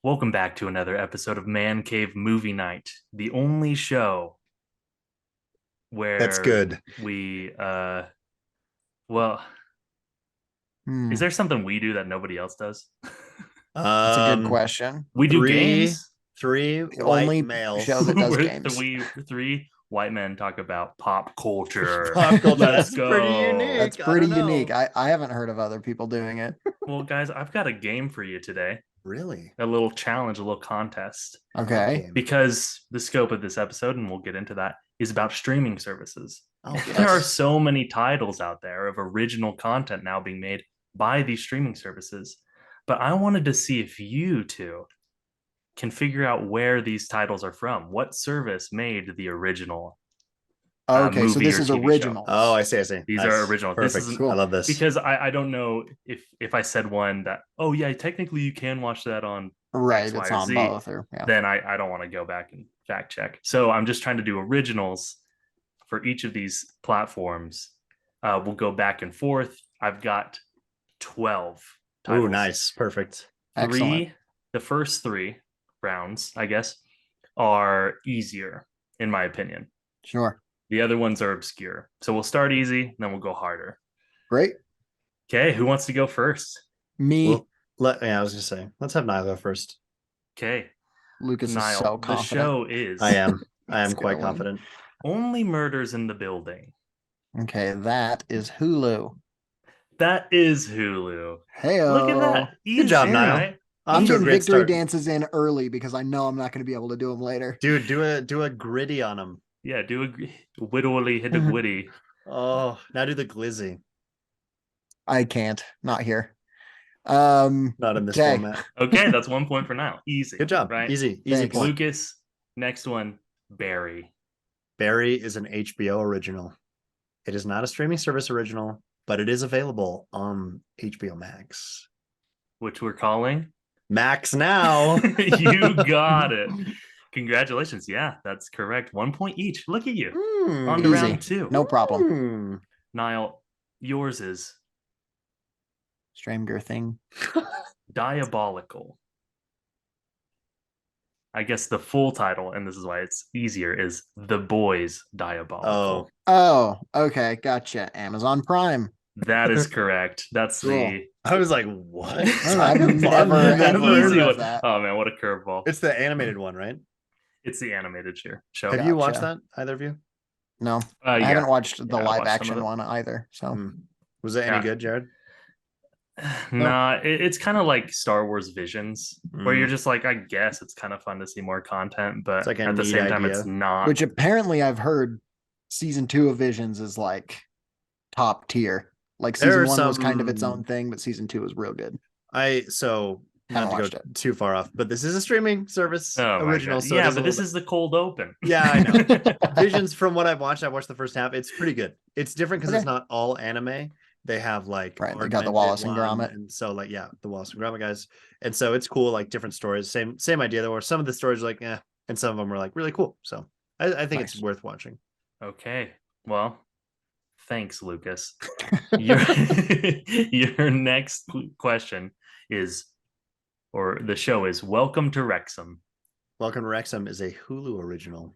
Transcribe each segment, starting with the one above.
Welcome back to another episode of Man Cave Movie Night, the only show That's where good. well, is Hmm, there something we do that nobody else does? that's a good Um, question. We do three games. three The white only show males. that does Where games. three white men talk about pop culture. Pop culture. Let's That's pretty go. That's unique. I pretty don't unique. know. I haven't heard of other people doing it. Well, guys, I've got a game for you today. Really? A little challenge, a little contest. I love Okay. game. Because the scope of this episode, and we'll get into that, is about streaming services. Oh, There are Yes. so many titles out there of original content now being made by these streaming services. But I wanted to see if you two can figure out where these titles are from. What service made the original Okay, so movie this or is TV show? originals. Oh, I see. I see. These Nice. are original. This Perfect. isn't I Cool. love this. because I don't know if I said one that, oh yeah, technically you can watch that on Right, X, Y, it's or on Z, both or yeah. then I don't want to go back and fact check. So I'm just trying to do originals for each of these platforms. We'll go back and forth. I've got 12 Oh, titles. nice. Perfect. Excellent. The first three rounds, I guess, are easier, in my opinion. Sure. The other ones are obscure. So we'll start easy, then we'll go harder. Great. Okay, who wants to go first? Me, Well, I was gonna say, let's have Niall go first. Okay, Lucas is Niall, so the confident. show is I am Let's quite go. confident. Only Murders in the Building. Okay, that is Hulu. That is Hulu. Hey, Look at that. Easy, Good job, Niall. right? Off I'm to a getting great victory start. dances in early because I know I'm not going to be able to do them later. Dude, do a gritty on him. Yeah, do a wittily hit a witty. Oh, now do the glizzy. I can't. Not here. Not in this Okay. format. Okay, that's 1 point for now. Easy. Good job. Right? Easy Thanks. point. Lucas, next one, Barry. Barry is an HBO original. It is not a streaming service original, but it is available on HBO Max. Which we're calling Max now. You got it. Congratulations. Yeah, that's correct. 1 point each. Look at you. On to Easy. round two. No problem. Niall, yours is Stranger thing. Diabolical. I guess the full title, and this is why it's easier, is The Boys Diabolical. Oh, okay. Gotcha. Amazon Prime. That is correct. That's Cool. the I was like, what? I've never, ever easy heard one. of that. Oh man, what a curveball. It's the animated one, right? It's the animated show. Have you watched Gotcha. that? Either of you? No, Yeah. I haven't watched the Yeah, I live watched some action of it. one either. So Hmm. Was it any Yeah. good, Jared? Nah, it's kind of like Star Wars Visions, where Mm. you're just like, I guess it's kind of fun to see more content, but It's like a at the neat same time, idea. it's not. which apparently I've heard season 2 of Visions is like top tier. Like There season are 1 was kind of its some- own thing, but season 2 is real good. Not Haven't to watched go it. too far off, but this is a streaming service Oh my original. God. So it Yeah, is a but this little is the cold open. Yeah, I know. Visions, from what I've watched the first half. It's pretty good. It's different because Okay. it's not all anime. They have like Right, they got the augmented Wallace and one, Gromit. and so like the Wallace and Gromit guys, and so it's cool. Like different stories, same idea. There were some of the stories like and some of them were like really cool. So I think it's Nice. worth watching. Okay. Well, thanks, Lucas. Your your next question is, or the show is, Welcome to Wrexham. Welcome to Wrexham is a Hulu original.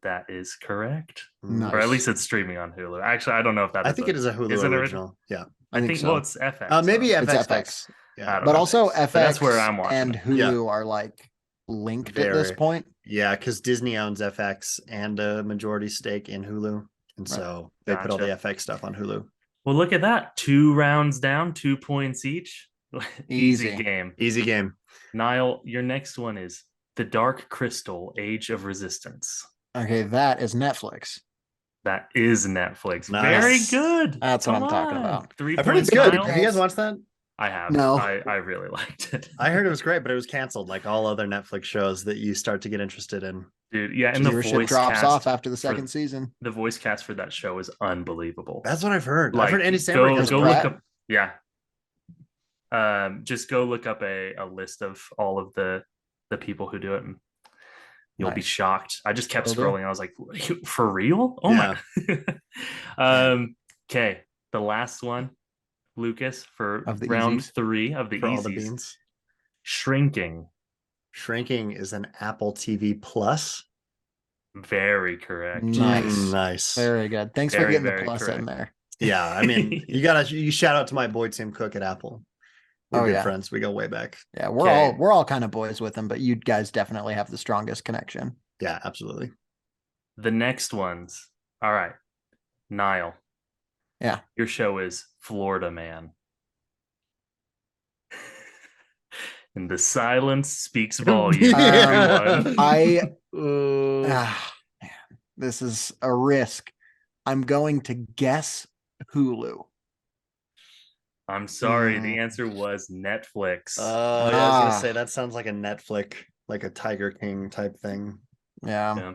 That is correct. Nice. Or at least it's streaming on Hulu. Actually, I don't know if that I is think it is a Hulu is it original. Yeah, I think so. well, it's FX. maybe though. It's FX. FX. I Yeah, don't But know. also But FX that's where I'm watching and it. Hulu are like linked at this Very. point. Yeah, because Disney owns FX and a majority stake in Hulu, and so they put all the Gotcha. FX stuff on Hulu. Well, look at that. 2 rounds down, 2 points each. Easy Easy. game. Easy game. Niall, your next one is The Dark Crystal: Age of Resistance. Okay, that is Netflix. That is Netflix. Nice. Very good. That's what Come I'm talking on. about. 3 I've heard it's points, good. Niall. Have you guys watched that? I have. No. I really liked it. I heard it was great, but it was canceled, like all other Netflix shows that you start to get interested in. Dude, yeah, and the Viewership voice drops cast off after the second season. the voice cast for that show is unbelievable. That's what I've heard. Like, I've heard Andy Samberg go has go a look Pratt? up. Yeah. Just go look up a list of all of the people who do it, and you'll be Nice. shocked. I just kept Will do. scrolling. I was like, for real? Oh my. Okay, the last one, Lucas, for Of the round easies? 3 of the for all the easies. beans. Shrinking. Shrinking is an Apple TV Plus. Very correct. Nice. Nice. Very good. Thanks for Very, getting the very plus in correct. there. Yeah, I mean, you shout out to my boy Tim Cook at Apple. We're Oh, good yeah. friends. We go way back. Yeah, Okay. we're all kind of boys with him, but you guys definitely have the strongest connection. Yeah, absolutely. The next ones. All right. Niall. Yeah. Your show is Florida Man. And the silence speaks volumes. everyone. Man, this is a risk. I'm going to guess Hulu. I'm sorry. The answer was Netflix. Oh, yeah, I was gonna say that sounds like a Netflix, like a Tiger King type thing. Yeah. Yeah.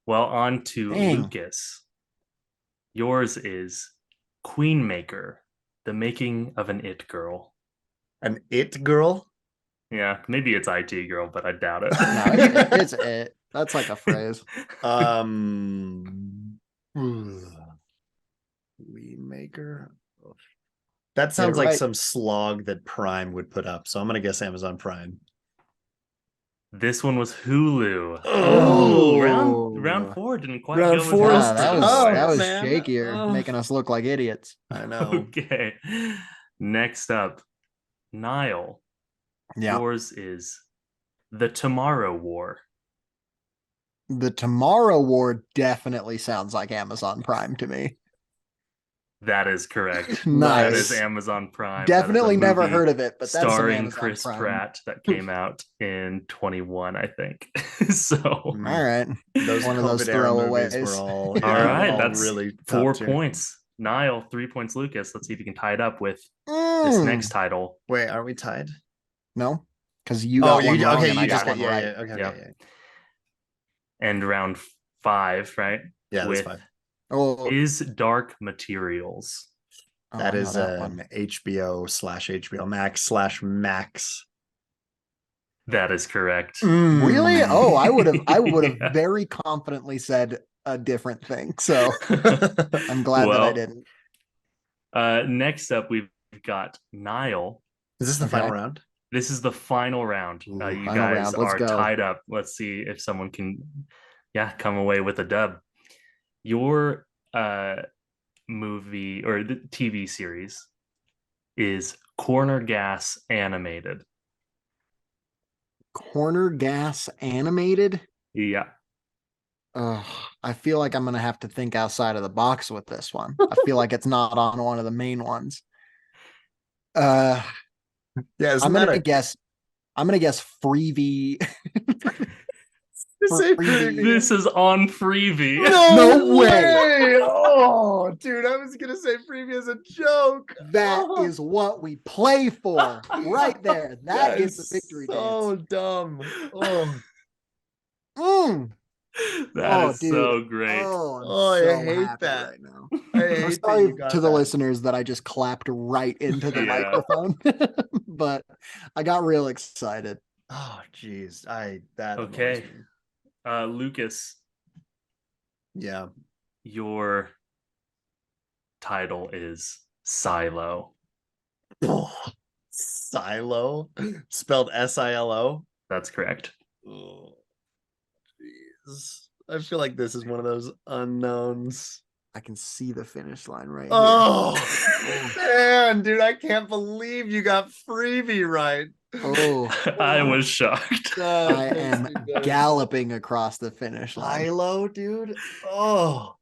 Well, on to Dang. Lucas. Yours is Queenmaker, the making of an it girl. An it girl? Yeah, maybe it's IT girl, but I doubt it. No, it's it. That's like a phrase. Queenmaker. That Get sounds it like right. some slog that Prime would put up. So I'm gonna guess Amazon Prime. This one was Hulu. Oh. round 4 didn't quite Round go as 4 well is for that the was tough, that was boys. man. shakier, Oh. making us look like idiots. I know. Okay. Next up, Niall. Yeah. Yours is The Tomorrow War. The Tomorrow War definitely sounds like Amazon Prime to me. That is correct. Nice. That is Amazon Prime. Definitely That is a never movie heard of it, but that's some starring Amazon Chris Prime. Pratt that came out in 21, I think. So, All right. Those One of those COVID era movies throwaways. were all all right, all that's really 4 top tier. points. Niall, 3 points. Lucas. Let's see if you can tie it up with this next title. Wait, are we tied? No, because you got one wrong okay, and you I just got got one right. okay, Yeah. yeah. And round 5, right? Yeah, that's With fine. Oh, Is Dark Materials. That I know is that one. HBO/HBO Max/Max. That is correct. Really? Oh, I would have Yeah. very confidently said a different thing. So I'm glad that I Well, didn't. next up, we've got Niall. Is this the Okay. final round? This is the final round. Ooh, You final guys round. Let's are go. tied up. Let's see if someone can, come away with a dub. Your movie or the TV series is Corner Gas Animated. Corner Gas animated. Yeah. I feel like I'm gonna have to think outside of the box with this one. I feel like it's not on one of the main ones. Yeah, I'm gonna guess Freebie. This is on Freebie. No way. Oh, dude, I was gonna say Freebie as a joke. That is what we play for, right there. That is the victory so dance. dumb. Oh, That is dude. so great. Oh, I so hate happy that. right now. I I'm hate that sorry you got to the that. listeners that I just clapped right into the Yeah. microphone, but I got real excited. Oh, jeez, that Okay. annoys me. Lucas, Yeah. your title is Silo. Silo, spelled SILO. That's correct. Oh, jeez. I feel like this is one of those unknowns. I can see the finish line right Oh, man, dude, I can't believe you got Freebie right. here. Oh, I was shocked. I am galloping across the finish line. Silo, dude. Oh,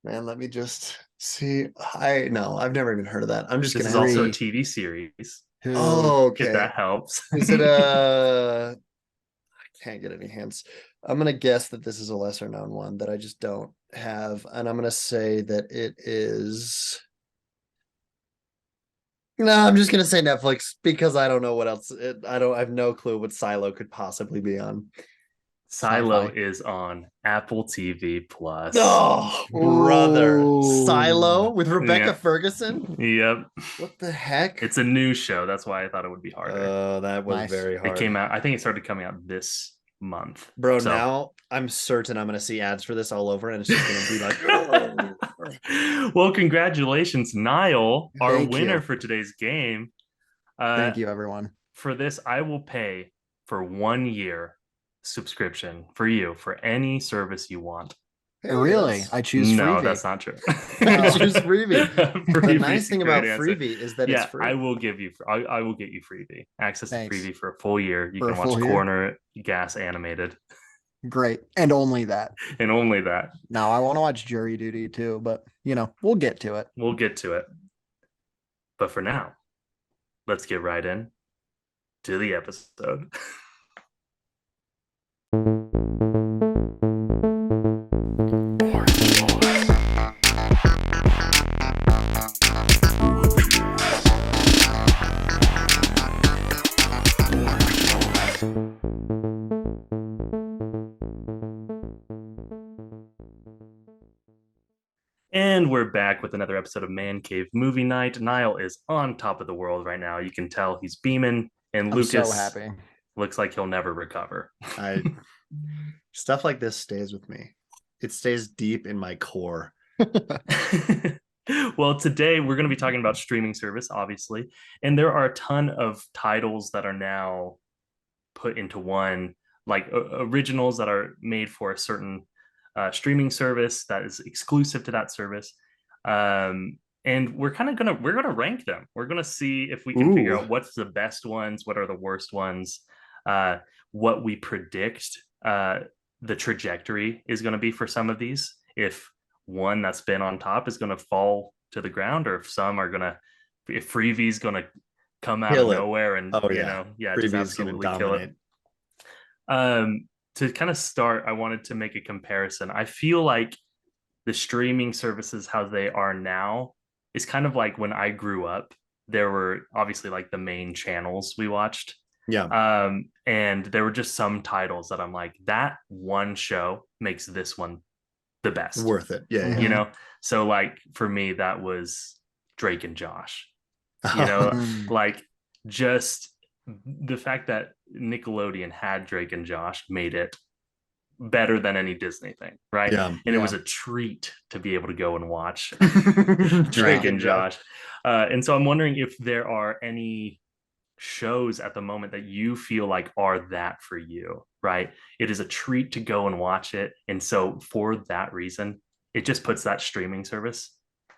man, let me just see. I've never even heard of that. I'm just This gonna is have also to- a TV series. Oh, okay. If that helps. Is it a? I can't get any hints. I'm gonna guess that this is a lesser known one that I just don't have, and I'm gonna say that it is. No, I'm just gonna say Netflix because I don't know what else. I have no clue what Silo could possibly be on. Silo Sci-fi. is on Apple TV Plus. Oh, brother, Ooh. Silo with Rebecca Yeah. Ferguson. Yep. What the heck? It's a new show. That's why I thought it would be harder. Oh, that was Nice. very hard. It came out, I think it started coming out this month. Bro, So- now I'm certain I'm gonna see ads for this all over, and it's just gonna be like, Well, congratulations, Niall, our Thank winner you. for today's game. Thank you, everyone. for this, I will pay for 1 year subscription for you for any service you want. Hell Really? yes. I choose No, Freebie. that's not true. I choose Freebie. The Freebie's nice thing about great answer. Freebie is that it's Yeah, free. I will give you. I will get you Freebie access to Thanks. Freebie for a full year. You For a can watch full year? Corner Gas animated, Great. And only that. and only that. Now I want to watch Jury Duty too, but we'll get to it. We'll get to it. But for now, let's get right in to the episode. And we're back with another episode of Man Cave Movie Night. Niall is on top of the world right now. You can tell he's beaming, and I'm Lucas so happy. looks like he'll never recover. Stuff like this stays with me. It stays deep in my core. Well, today we're going to be talking about streaming service, obviously, and there are a ton of titles that are now put into one, like originals that are made for a certain streaming service that is exclusive to that service. And we're gonna rank them. We're gonna see if we can figure out what's the best ones, what are the worst ones, what we predict the trajectory is going to be for some of these. If one that's been on top is going to fall to the ground, or if some are gonna, if Freebie's gonna come out of nowhere and just absolutely kill it. To kind of start, I wanted to make a comparison. I feel like the streaming services, how they are now, is kind of like when I grew up. There were obviously like the main channels we watched. Yeah. And there were just some titles that I'm like, that one show makes this one the best. Worth it. Yeah. You know? So like for me, that was Drake and Josh. You know, like just the fact that Nickelodeon had Drake and Josh made it better than any Disney thing, right? Yeah. And it was a treat to be able to go and watch Drake and Josh. And so I'm wondering if there are any shows at the moment that you feel like are that for you, right? It is a treat to go and watch it. And so for that reason, it just puts that streaming service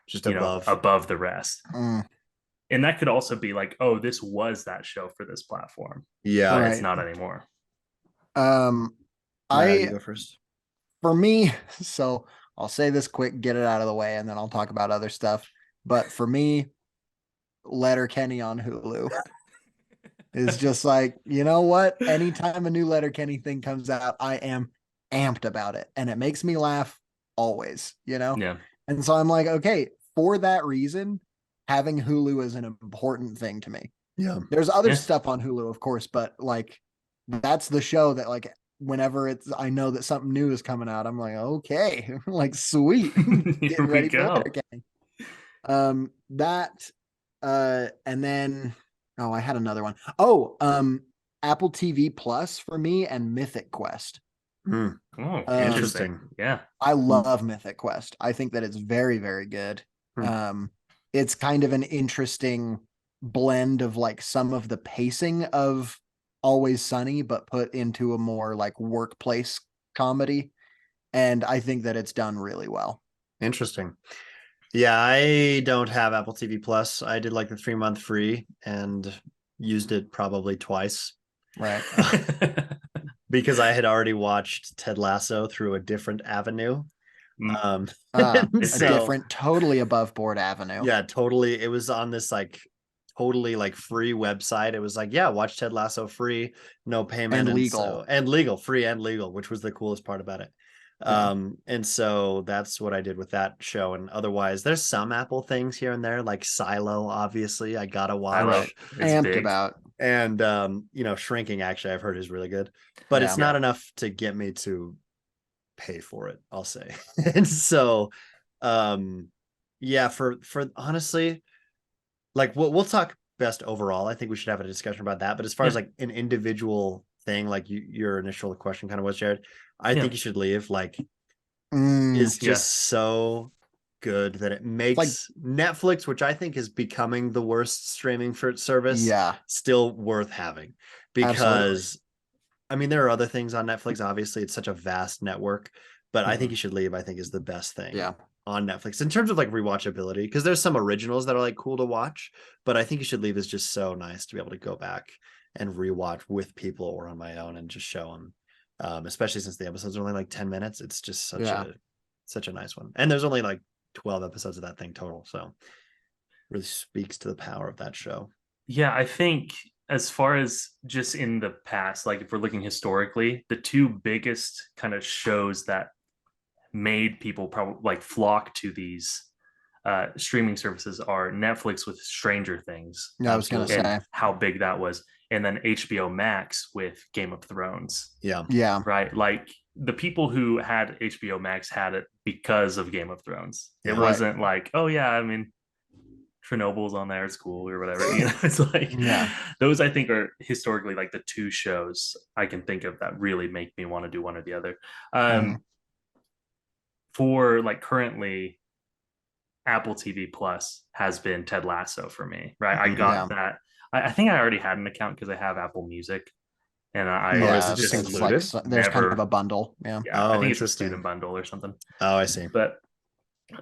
just above the rest. And that could also be like, oh, this was that show for this platform. Yeah. But it's not anymore. You go first. For me, so I'll say this quick, get it out of the way, and then I'll talk about other stuff. But for me, Letterkenny on Hulu is just like, you know what? Anytime a new Letterkenny thing comes out, I am amped about it. And it makes me laugh always, Yeah. And so I'm like, okay, for that reason, having Hulu is an important thing to me. Yeah. There's other stuff on Hulu, of course, but like that's the show that like whenever I know that something new is coming out, I'm like, okay, like sweet. Here we go. And then I had another one. Apple TV Plus for me and Mythic Quest. Oh, interesting. Yeah. I love Mythic Quest. I think that it's very, very good. It's kind of an interesting blend of like some of the pacing of Always Sunny, but put into a more like workplace comedy. And I think that it's done really well. Interesting. Yeah, I don't have Apple TV Plus. I did like the 3-month free and used it probably twice. Right. Because I had already watched Ted Lasso through a different avenue. Different, totally above board avenue. Yeah, totally. It was on this like totally like free website. It was like, yeah, watch Ted Lasso free, no payment, and legal, free and legal, which was the coolest part about it. And so that's what I did with that show. And otherwise, there's some Apple things here and there, like Silo. Obviously, I gotta watch. Amped about. And Shrinking. Actually, I've heard is really good, but it's not enough to get me to pay for it, I'll say. And so for honestly, like we'll talk best overall. I think we should have a discussion about that, but as far as like an individual thing, like your initial question kind of was, Jared, I think you should leave. Like is just so good that it makes Netflix, which I think is becoming the worst streaming service, still worth having. Because I mean, there are other things on Netflix. Obviously, it's such a vast network, but I think You Should Leave, I think, is the best thing on Netflix in terms of like rewatchability, because there's some originals that are like cool to watch, but I think You Should Leave is just so nice to be able to go back and rewatch with people or on my own and just show them. Especially since the episodes are only like 10 minutes. It's just such a nice one. And there's only like 12 episodes of that thing total. So really speaks to the power of that show. Yeah, I think as far as just in the past, like if we're looking historically, the two biggest kind of shows that made people probably like flock to these streaming services are Netflix with Stranger Things. Yeah, I was going to say how big that was. And then HBO Max with Game of Thrones. Yeah. Right. Like the people who had HBO Max had it because of Game of Thrones. Yeah, it wasn't like, oh yeah, I mean, Chernobyl's on there, it's cool or whatever. You know, it's like those I think are historically like the two shows I can think of that really make me want to do one or the other. For like currently, Apple TV Plus has been Ted Lasso for me, right? I got that. I think I already had an account because I have Apple Music, and is it just included? There's kind of a bundle, I think it's a student bundle or something. Oh, I see. But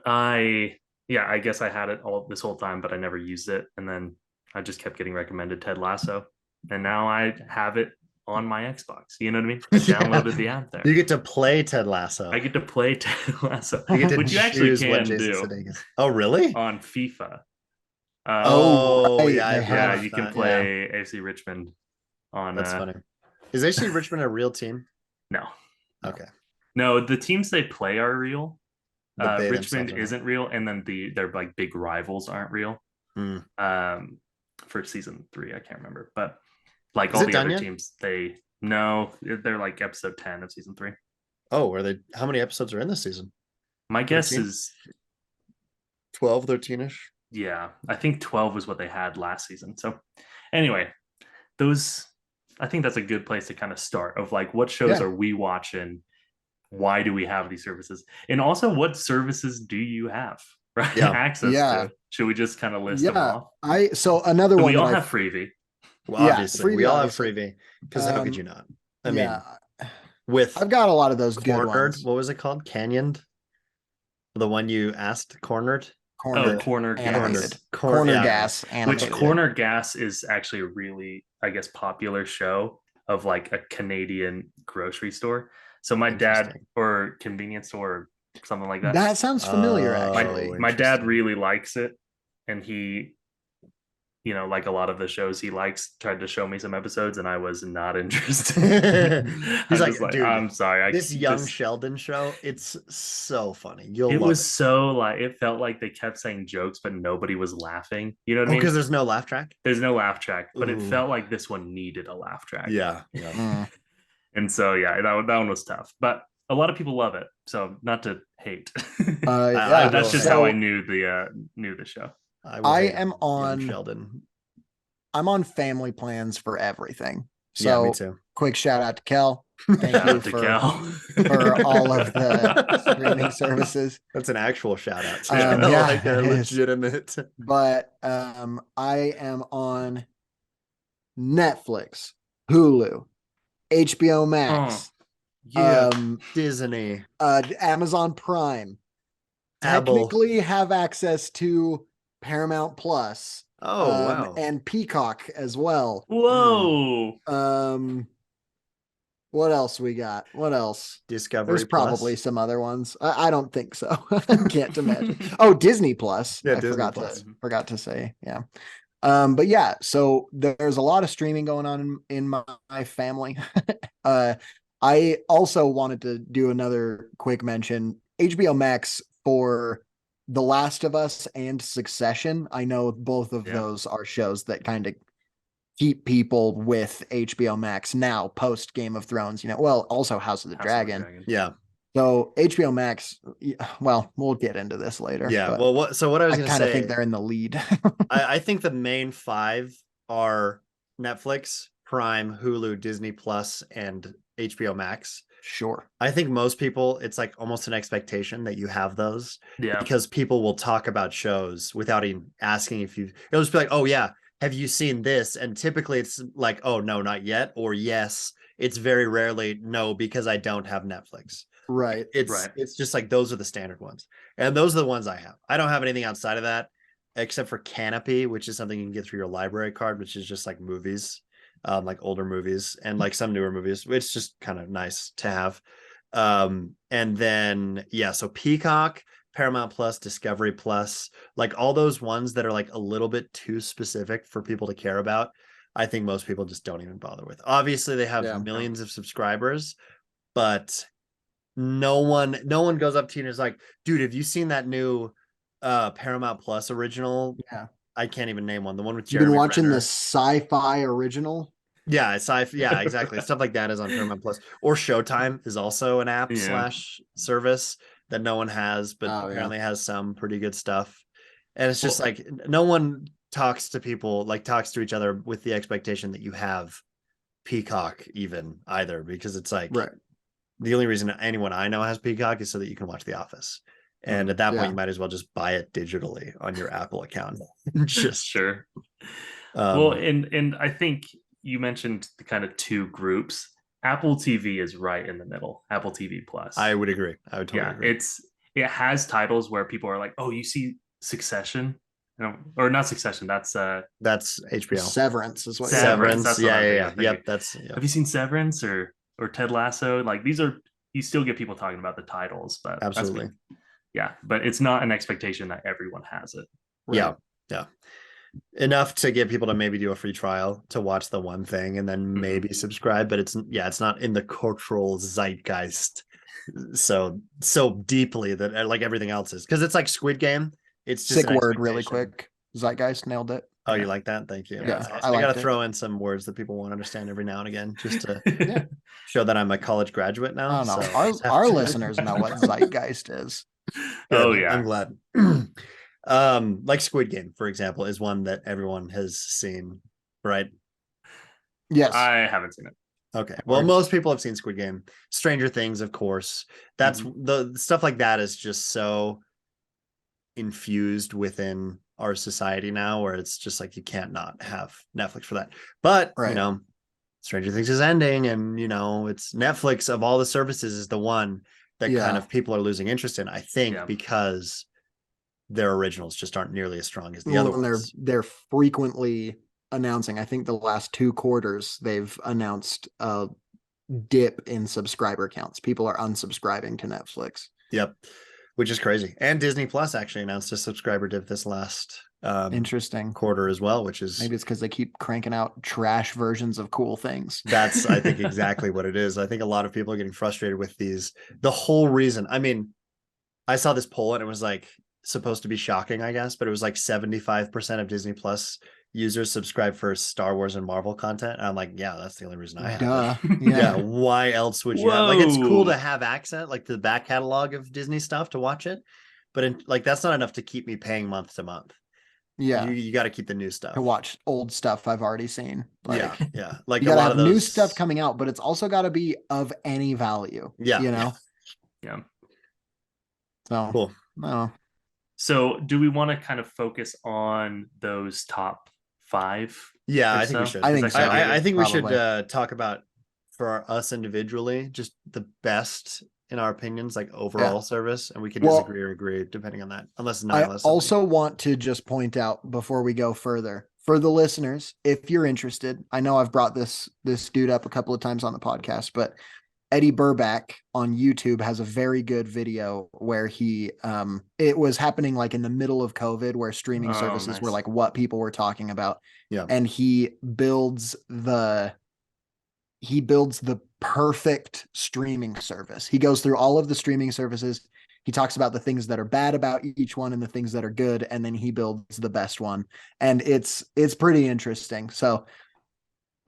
I guess I had it all this whole time, but I never used it, and then I just kept getting recommended Ted Lasso, and now I have it on my Xbox. You know what I mean? I downloaded the app there. You get to play Ted Lasso. I get to play Ted Lasso, which you actually can do. Oh, really? On FIFA. Yeah, you can play AC Richmond on. That's funny. Is AC Richmond a real team? No. Okay. No, the teams they play are real. Richmond isn't real, and then their like big rivals aren't real. For season 3, I can't remember, but like all the other teams, they're like episode 10 of season 3. Oh, are they? How many episodes are in this season? My guess is 12, 13-ish. Yeah, I think 12 was what they had last season. So anyway, I think that's a good place to kind of start of like, what shows are we watching? Why do we have these services? And also, what services do you have access to? Should we just kind of list them off? Another one. We all have Freevee. Well, obviously, we all have Freevie, because how could you not? I mean, I've got a lot of those good ones. What was it called? Canyoned? The one you asked? Cornered Corner Gas. Corner Gas animated. Which Corner Gas is actually a really, I guess, popular show of like a Canadian grocery store. So my dad, or convenience store or something like that. That sounds familiar, actually. My dad really likes it, and he, like a lot of the shows he likes, tried to show me some episodes, and I was not interested. He's like, dude, I'm sorry. This Young Sheldon show, it's so funny. It felt like they kept saying jokes, but nobody was laughing. You know what I mean? Because there's no laugh track? There's no laugh track, but it felt like this one needed a laugh track. Yeah. And so, that one was tough. But a lot of people love it. So not to hate. That's just how I knew the show. I'm on family plans for everything. So me too. Quick shout out to Kel. Thank you for all of the streaming services. That's an actual shout out. Like a legitimate. But I am on Netflix, Hulu, HBO Max, Disney, Amazon Prime. Technically have access to Paramount Plus. Wow. And Peacock as well. Whoa. What else we got? What else? Discovery There's Plus? Probably some other ones. I don't think so. I can't imagine. Oh, Disney Plus. Yeah, forgot to say. Yeah. But yeah, so there's a lot of streaming going on in my family. I also wanted to do another quick mention. HBO Max for The Last of Us and Succession. I know both of those are shows that kind of keep people with HBO Max now post Game of Thrones, also House of the Dragon. Yeah. So HBO Max, well, we'll get into this later. Yeah. Well, what I was going to say, I kind of think they're in the lead. I think the main 5 are Netflix, Prime, Hulu, Disney Plus, and HBO Max. Sure. I think most people, it's like almost an expectation that you have those Yeah. because people will talk about shows without even asking if you, it'll just be like, oh yeah, have you seen this? And typically it's like, oh no, not yet, or yes. It's very rarely no, because I don't have Netflix. Right. It's just like those are the standard ones. And those are the ones I have. I don't have anything outside of that except for Canopy, which is something you can get through your library card, which is just like movies, like older movies and like some newer movies. It's just kind of nice to have. And then yeah, so Peacock, Paramount Plus, Discovery Plus, like all those ones that are like a little bit too specific for people to care about, I think most people just don't even bother with. Obviously they have millions of subscribers, but no one goes up to you and is like, dude, have you seen that new Paramount Plus original? Yeah. I can't even name one. The one with You've been Jeremy watching Renner. the sci-fi original? Yeah, sci-fi. Yeah, exactly. Stuff like that is on Paramount Plus. Or Showtime is also an app slash service that no one has, but apparently has some pretty good stuff. And it's just like no one talks to people, like talks to each other with the expectation that you have Peacock even either, because it's like the only reason anyone I know has Peacock is so that you can watch The Office. And at that point, you might as well just buy it digitally on your Apple account. Just sure. Well, and I think you mentioned the kind of two groups. Apple TV is right in the middle. Apple TV Plus. I would agree. I would totally agree. It has titles where people are like, "Oh, you see Succession?" Or not Succession. That's HBO. Severance is what. Severance. Yeah. Yep. Have you seen Severance or Ted Lasso? Like these are, you still get people talking about the titles, but absolutely. But it's not an expectation that everyone has it. Right? Yeah. Enough to get people to maybe do a free trial to watch the one thing and then maybe subscribe, but it's not in the cultural zeitgeist so deeply that like everything else is, because it's like Squid Game. It's just sick word really quick. Zeitgeist, nailed it. Oh, you like that? Thank you. Yeah, awesome. I gotta throw in some words that people won't understand every now and again, just to show that I'm a college graduate now. I don't know. So our listeners know what zeitgeist is. Oh yeah, I'm glad. Like Squid Game, for example, is one that everyone has seen, right? Yes. I haven't seen it. Okay. Well, most people have seen Squid Game. Stranger Things, of course. That's the stuff like that is just so infused within our society now, where it's just like you can't not have Netflix for that. But you know, Stranger Things is ending, and you know, it's Netflix of all the services is the one that kind of people are losing interest in, I think, because their originals just aren't nearly as strong as the other ones. They're frequently announcing, I think the last 2 quarters they've announced a dip in subscriber counts. People are unsubscribing to Netflix. Yep. Which is crazy. And Disney Plus actually announced a subscriber dip this last interesting quarter as well, which is maybe it's because they keep cranking out trash versions of cool things. That's I think exactly what it is. I think a lot of people are getting frustrated with these. The whole reason, I mean, I saw this poll and it was like supposed to be shocking, I guess, but it was like 75% of Disney Plus users subscribe for Star Wars and Marvel content. And I'm like, yeah, that's the only reason I have it. Yeah. Why else would you have? Like, it's cool to have access, like the back catalog of Disney stuff to watch it, but like that's not enough to keep me paying month to month. Yeah, you got to keep the new stuff. To watch old stuff I've already seen. Like, yeah. Like you gotta have new stuff coming out, but it's also got to be of any value. Yeah, you know. Yeah. So cool. No. So, do we want to kind of focus on those top 5? Yeah, I think we should. I think so. I think we should talk about for us individually, just the best in our opinions, like overall service, and we can disagree or agree depending on that. Unless I also want to just point out before we go further for the listeners, if you're interested, I know I've brought this dude up a couple of times on the podcast, but Eddie Burback on YouTube has a very good video where he it was happening like in the middle of COVID, where streaming services were like what people were talking about. Yeah. And he builds the perfect streaming service. He goes through all of the streaming services. He talks about the things that are bad about each one and the things that are good, and then he builds the best one. And it's pretty interesting. So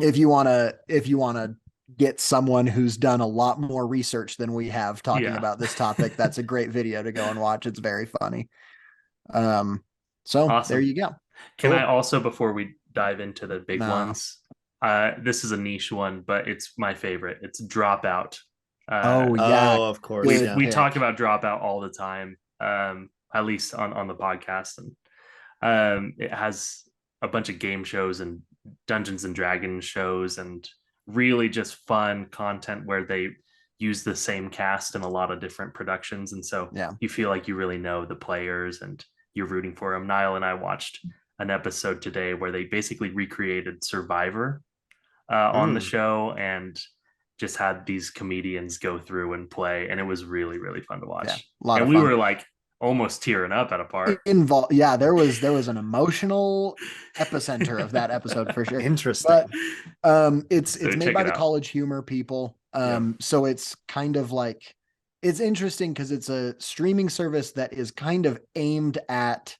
if you want to get someone who's done a lot more research than we have talking about this topic, that's a great video to go and watch. It's very funny. So awesome. There you go. Can I also, before we dive into the big ones, this is a niche one, but it's my favorite. It's Dropout Oh yeah, of course. we Yeah. we talk about Dropout all the time, at least on the podcast, and it has a bunch of game shows and Dungeons and Dragons shows and really just fun content where they use the same cast in a lot of different productions, and so yeah. you feel like you really know the players and you're rooting for them. Niall and I watched an episode today where they basically recreated Survivor on the show and just had these comedians go through and play, and it was really really fun to watch. Yeah, a lot and of we fun. were like almost tearing up at a part. Yeah, there was an emotional epicenter of that episode for sure. Interesting. But it's So made check by it the out. College Humor people. So it's kind of like, it's interesting because it's a streaming service that is kind of aimed at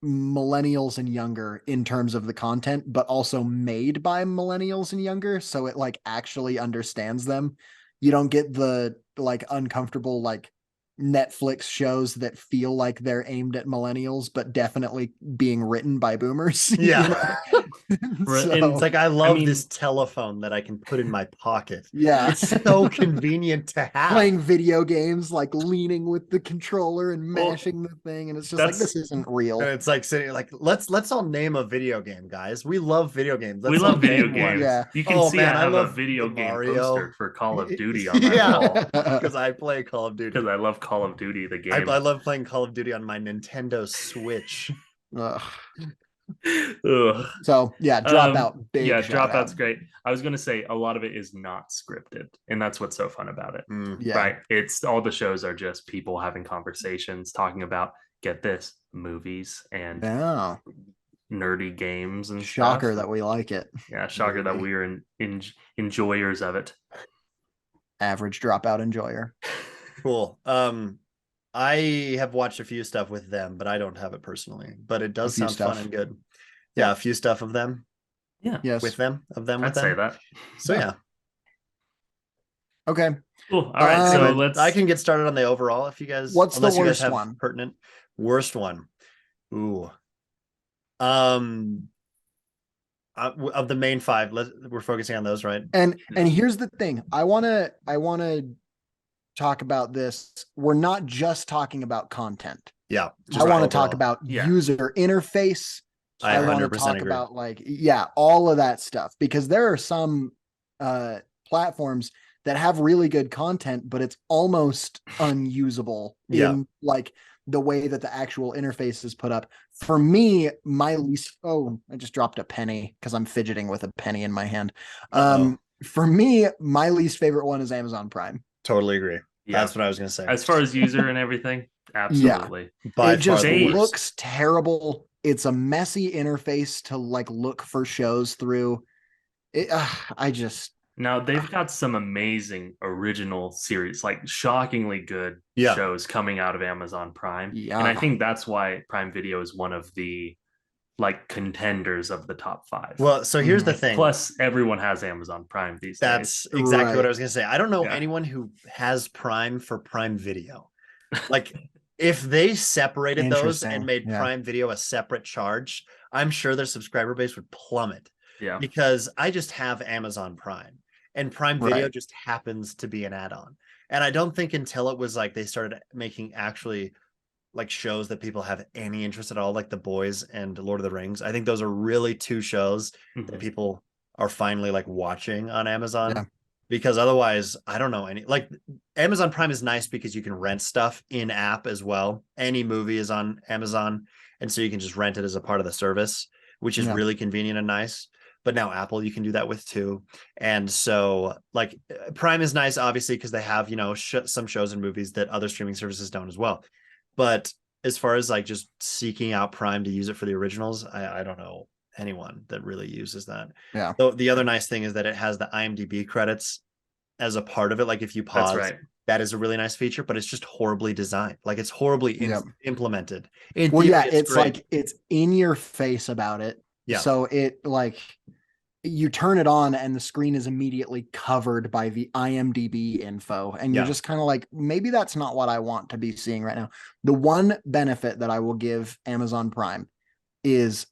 millennials and younger in terms of the content, but also made by millennials and younger. So it like actually understands them. You don't get the like uncomfortable like Netflix shows that feel like they're aimed at millennials, but definitely being written by boomers. Yeah. So, it's like, I love this telephone that I can put in my pocket. Yeah. It's so convenient to have. Playing video games, like leaning with the controller and mashing the thing. And it's just like, this isn't real. And it's like sitting like, let's all name a video game, guys. We love video games. We love video games. Yeah. You can see man, I have love a video game Mario poster for Call of Duty on my wall. Because I play Call of Duty. Because I love Call of Duty, the game. I love playing Call of Duty on my Nintendo Switch. Ugh. Ugh. So yeah, Dropout. Big yeah, shout Dropout's out. great. I was gonna say a lot of it is not scripted, and that's what's so fun about it. Yeah. Right? It's all the shows are just people having conversations, talking about, get this, movies and nerdy games and shocker stuff. That we like it. Yeah, shocker that we're enjoyers of it. Average Dropout enjoyer. Cool. I have watched a few stuff with them, but I don't have it personally. But it does sound fun and good. Yeah, a few stuff of them. Yeah. Yes. With them. I'd say that. So yeah. Okay. Cool. All right. So I can get started on the overall if you guys. What's the worst one? Pertinent. Worst one. Ooh. Of the main five, we're focusing on those, right? And here's the thing. I wanna talk about this. We're not just talking about content. Yeah. I want to talk about user interface. I want to talk about all of that stuff, because there are some platforms that have really good content, but it's almost unusable in like the way that the actual interface is put up. For me, I just dropped a penny because I'm fidgeting with a penny in my hand. For me, my least favorite one is Amazon Prime. Totally agree. Yeah. That's what I was going to say. As far as user and everything, absolutely. It just looks terrible. It's a messy interface to like look for shows through. Now they've got some amazing original series, like shockingly good shows coming out of Amazon Prime. Yeah. And I think that's why Prime Video is one of the like contenders of the top 5. Well, so here's the thing. Plus, everyone has Amazon Prime these days. That's exactly what I was going to say. I don't know anyone who has Prime for Prime Video. Like, if they separated those and made Prime Video a separate charge, I'm sure their subscriber base would plummet. Yeah. Because I just have Amazon Prime, and Prime Video just happens to be an add-on. And I don't think until it was like they started making actually like shows that people have any interest at all, like The Boys and Lord of the Rings. I think those are really 2 shows that people are finally like watching on Amazon. Yeah. Because otherwise, I don't know any, like Amazon Prime is nice because you can rent stuff in app as well. Any movie is on Amazon. And so you can just rent it as a part of the service, which is really convenient and nice. But now Apple, you can do that with too. And so like Prime is nice, obviously, because they have, some shows and movies that other streaming services don't as well. But as far as like just seeking out Prime to use it for the originals, I don't know anyone that really uses that. Yeah. So the other nice thing is that it has the IMDb credits as a part of it. Like if you pause, that is a really nice feature, but it's just horribly designed. Like it's horribly implemented. It's like it's in your face about it. Yeah. So it like you turn it on and the screen is immediately covered by the IMDb info. And you're just kind of like, maybe that's not what I want to be seeing right now. The one benefit that I will give Amazon Prime is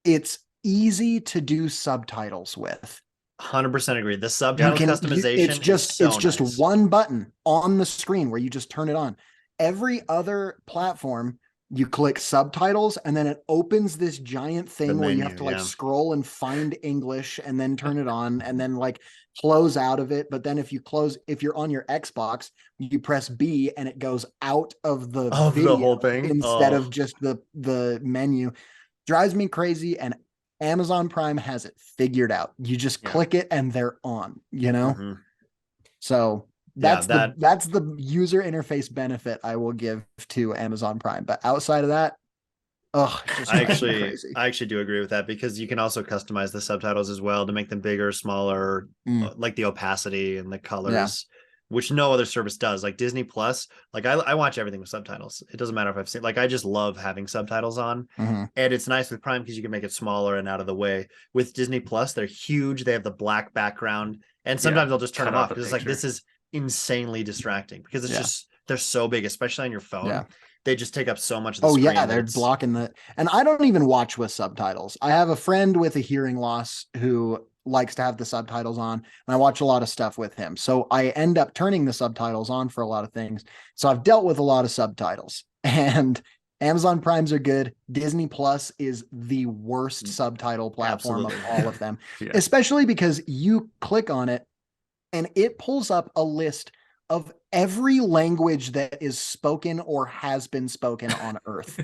it's easy to do subtitles with. 100% agree. The subtitle customization it's just one button on the screen where you just turn it on. Every other platform, you click subtitles and then it opens this giant thing where you have to like scroll and find English and then turn it on and then like close out of it. But then if you're on your Xbox, you press B and it goes out of the video, the whole thing instead of just the menu. Drives me crazy, and Amazon Prime has it figured out. You just click it and they're on, you know? Mm-hmm. So that's the user interface benefit I will give to Amazon Prime. But outside of that, I actually do agree with that, because you can also customize the subtitles as well to make them bigger, smaller, like the opacity and the colors, which no other service does. Like Disney Plus, like I watch everything with subtitles. It doesn't matter if I've seen, like, I just love having subtitles on. And it's nice with Prime because you can make it smaller and out of the way. With Disney Plus, they're huge. They have the black background, and sometimes I'll just turn them off because it's like, this is insanely distracting, because it's just, they're so big, especially on your phone. They just take up so much of the screen. They're blocking and I don't even watch with subtitles. I have a friend with a hearing loss who likes to have the subtitles on, and I watch a lot of stuff with him. So I end up turning the subtitles on for a lot of things. So I've dealt with a lot of subtitles, and Amazon Primes are good. Disney Plus is the worst subtitle platform of all of them, especially because you click on it and it pulls up a list of every language that is spoken or has been spoken on Earth.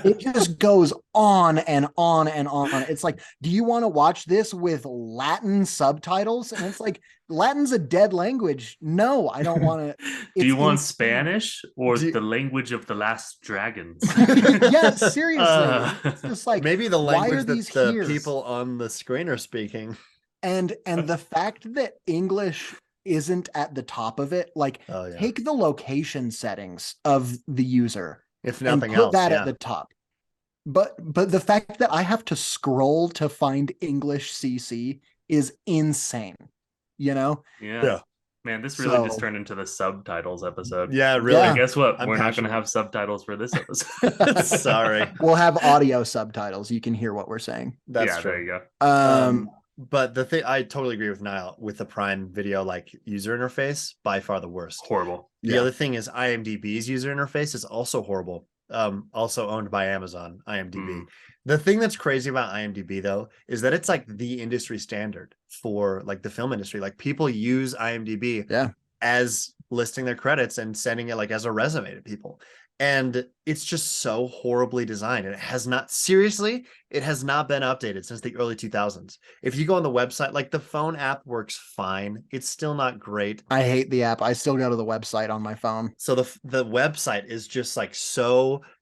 It just goes on and on and on. It's like, do you want to watch this with Latin subtitles? And it's like, Latin's a dead language. No, I don't want to. Do you want Spanish or the language of the last dragons? Yeah, seriously. It's just like, maybe the language that the people on the screen are speaking. And the fact that English isn't at the top of it, like, take the location settings of the user, if nothing and put else, that at the top. But the fact that I have to scroll to find English CC is insane, you know? Yeah. Man, this really just turned into the subtitles episode. Yeah, really. And guess what? We're not going to have subtitles for this episode. Sorry. We'll have audio subtitles. You can hear what we're saying. That's true. There you go. But the thing, I totally agree with Niall with the Prime Video like user interface, by far the worst. Horrible. The other thing is IMDb's user interface is also horrible. Also owned by Amazon, IMDb. The thing that's crazy about IMDb though is that it's like the industry standard for like the film industry. Like, people use IMDb as listing their credits and sending it like as a resume to people. And it's just so horribly designed. And it has not been updated since the early 2000s. If you go on the website, like, the phone app works fine. It's still not great. I hate the app. I still go to the website on my phone. So the website is just like,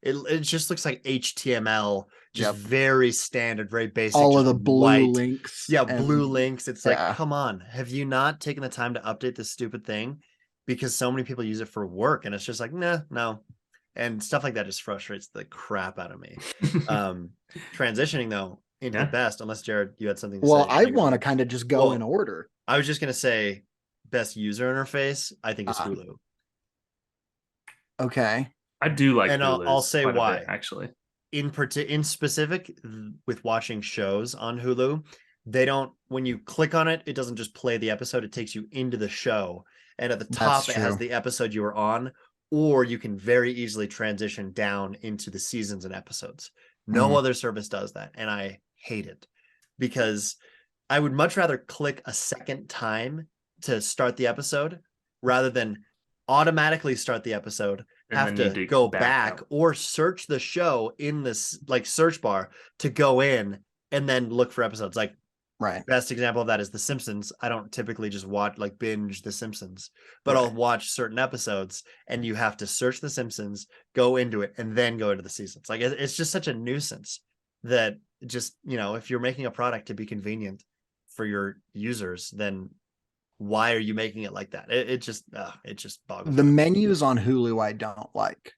it just looks like HTML, just very standard, very basic. All of the blue links. Yeah, blue links. It's like, come on. Have you not taken the time to update this stupid thing? Because so many people use it for work, and it's just like, no. And stuff like that just frustrates the crap out of me. Transitioning though into the best, unless Jared, you had something to say. Well, I want to kind of just go in order. I was just going to say best user interface, I think, is Hulu. Okay. I do like and Hulu. I'll say why. Actually. In specific, with watching shows on Hulu, they don't, when you click on it, it doesn't just play the episode, it takes you into the show. And at the top, it has the episode you were on. Or you can very easily transition down into the seasons and episodes. No other service does that. And I hate it, because I would much rather click a second time to start the episode rather than automatically start the episode, have to go back or search the show in this like search bar to go in and then look for episodes. Like, best example of that is The Simpsons. I don't typically just binge The Simpsons, but I'll watch certain episodes, and you have to search The Simpsons, go into it, and then go into the seasons. Like, it's just such a nuisance that just, if you're making a product to be convenient for your users, then why are you making it like that? It just boggles the menus on Hulu I don't like,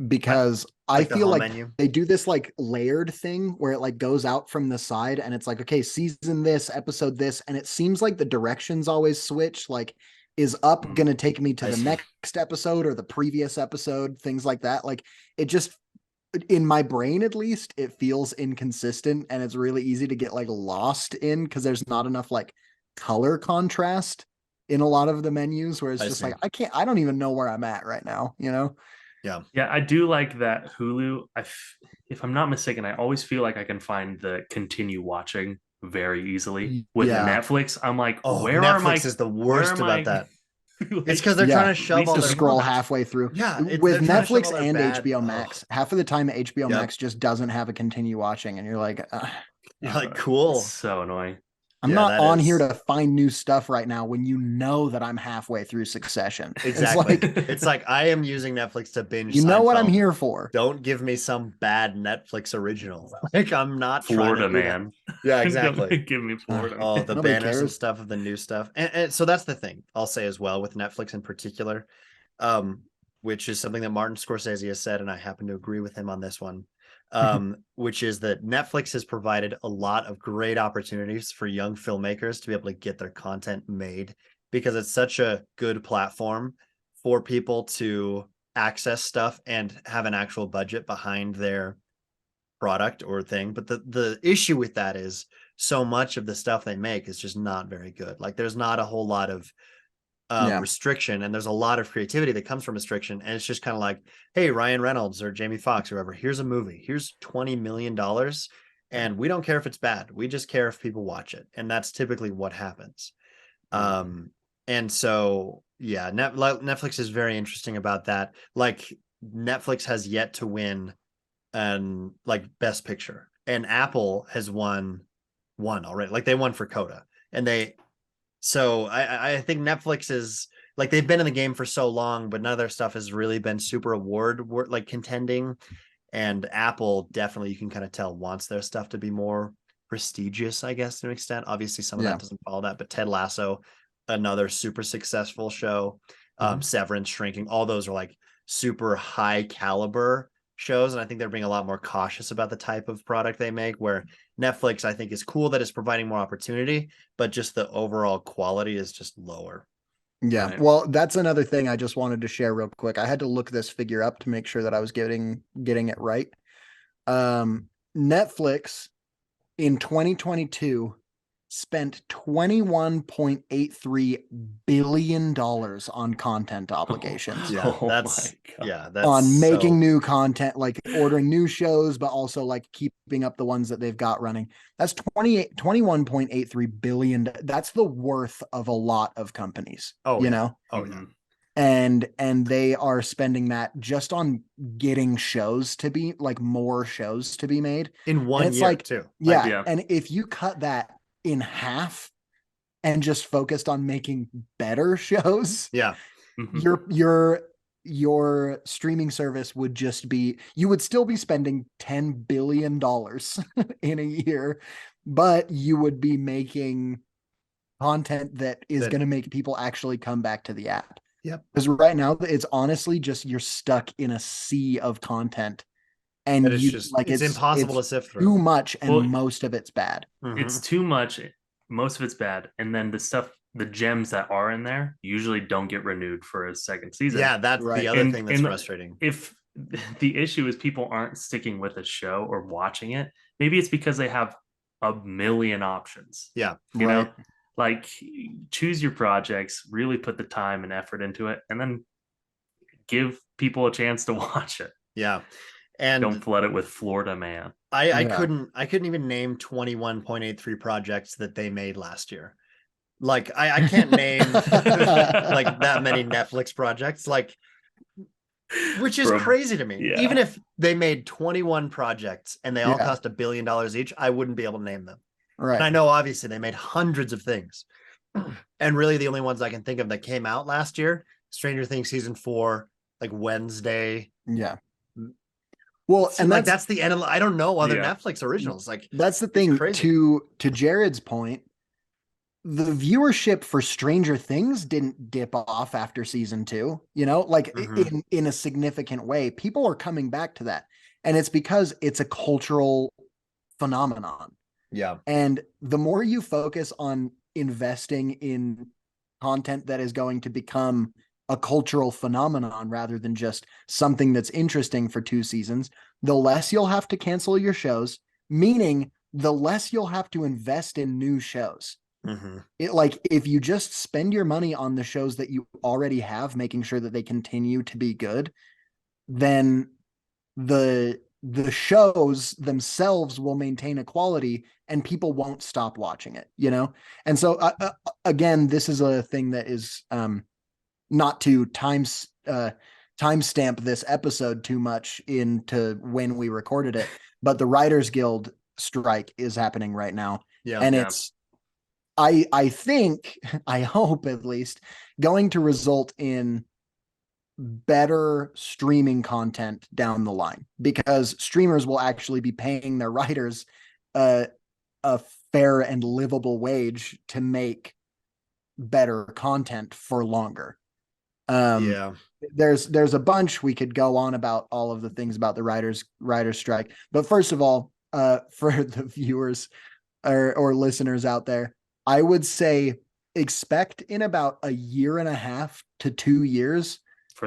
because I feel like they do this like layered thing where it like goes out from the side, and it's like, okay, season this, episode this, and it seems like the directions always switch. Like, is up going to take me to the next episode or the previous episode, things like that. Like, it just, in my brain at least, it feels inconsistent, and it's really easy to get like lost in, because there's not enough like color contrast in a lot of the menus where it's I just see. like, I don't even know where I'm at right now, you know? Yeah. Yeah, I do like that Hulu. If I'm not mistaken, I always feel like I can find the continue watching very easily. With Yeah. Netflix, I'm like, Oh, where are Netflix my is the where worst am about I that. like, It's because they're trying to shove all To their scroll halfway through. Yeah, With they're trying to shove Netflix all their and bad. HBO Max, half of the time HBO Yep. Max just doesn't have a continue watching, and you're like, You're like, cool. It's so annoying. I'm Yeah, not that on is- here to find new stuff right now when you know that I'm halfway through Succession. Exactly. It's like, It's like I am using Netflix to binge. you know what I'm Seinfeld. here for. Don't give me some bad Netflix original. Like I'm not Florida trying to do man. That. Yeah, exactly. Give me Florida. Oh, the Nobody banners and cares. stuff of the new stuff. And so that's the thing I'll say as well with Netflix in particular, which is something that Martin Scorsese has said, and I happen to agree with him on this one. Which is that Netflix has provided a lot of great opportunities for young filmmakers to be able to get their content made because it's such a good platform for people to access stuff and have an actual budget behind their product or thing. But the issue with that is so much of the stuff they make is just not very good. Like there's not a whole lot of restriction, and there's a lot of creativity that comes from restriction, and it's just kind of like, hey, Ryan Reynolds or Jamie Foxx or whoever, here's a movie, here's $20 million, and we don't care if it's bad, we just care if people watch it, and that's typically what happens. And so yeah, Netflix is very interesting about that. Like Netflix has yet to win an like best picture, and Apple has won already. Like they won for Coda, and so I think Netflix is like, they've been in the game for so long, but none of their stuff has really been super award like contending. And Apple definitely, you can kind of tell, wants their stuff to be more prestigious, I guess, to an extent. Obviously, some of that doesn't follow that, but Ted Lasso, another super successful show, Severance, Shrinking, all those are like super high caliber shows, and I think they're being a lot more cautious about the type of product they make, where Netflix, I think, is cool that it's providing more opportunity, but just the overall quality is just lower. Yeah. Right. Well, that's another thing I just wanted to share real quick. I had to look this figure up to make sure that I was getting it right. Netflix in 2022 spent $21.83 billion on content obligations. That's on making new content, like ordering new shows, but also like keeping up the ones that they've got running. That's 21.83 billion. That's the worth of a lot of companies. You know? Oh yeah. And they are spending that just on getting shows to be like more shows to be made in 1 year, like, too. Yeah. And if you cut that in half and just focused on making better shows, your streaming service would just be, you would still be spending $10 billion in a year, but you would be making content that is going to make people actually come back to the app. Yep. Because right now it's honestly just, you're stuck in a sea of content, and it's just like it's impossible to sift through. Too much, and most of it's bad. It's too much. Most of it's bad, and then the gems that are in there usually don't get renewed for a second season. Yeah, that's the other thing that's frustrating. If the issue is people aren't sticking with a show or watching it, maybe it's because they have a million options. Yeah. You know, like, choose your projects, really put the time and effort into it, and then give people a chance to watch it. Yeah. And don't flood it with Florida man. I couldn't even name 21.83 projects that they made last year. Like I can't name like that many Netflix projects, like, which is crazy to me. Yeah. Even if they made 21 projects and they all cost $1 billion each, I wouldn't be able to name them. Right. And I know obviously they made hundreds of things. And really the only ones I can think of that came out last year, Stranger Things season 4, like Wednesday. Yeah. Well, and that's the end of, I don't know other Netflix originals. Like, that's the thing. To Jared's point, the viewership for Stranger Things didn't dip off after season 2, you know, like in a significant way. People are coming back to that, and it's because it's a cultural phenomenon. Yeah. And the more you focus on investing in content that is going to become a cultural phenomenon rather than just something that's interesting for 2 seasons, the less you'll have to cancel your shows, meaning the less you'll have to invest in new shows. Like if you just spend your money on the shows that you already have, making sure that they continue to be good, then the shows themselves will maintain a quality and people won't stop watching it, you know? And so again, this is a thing that is not to timestamp this episode too much into when we recorded it, but the Writers Guild strike is happening right now. Yeah. And it's I think, I hope at least, going to result in better streaming content down the line, because streamers will actually be paying their writers a fair and livable wage to make better content for longer. There's a bunch we could go on about all of the things about the writers strike, but first of all, for the viewers or listeners out there, I would say expect in about a year and a half to 2 years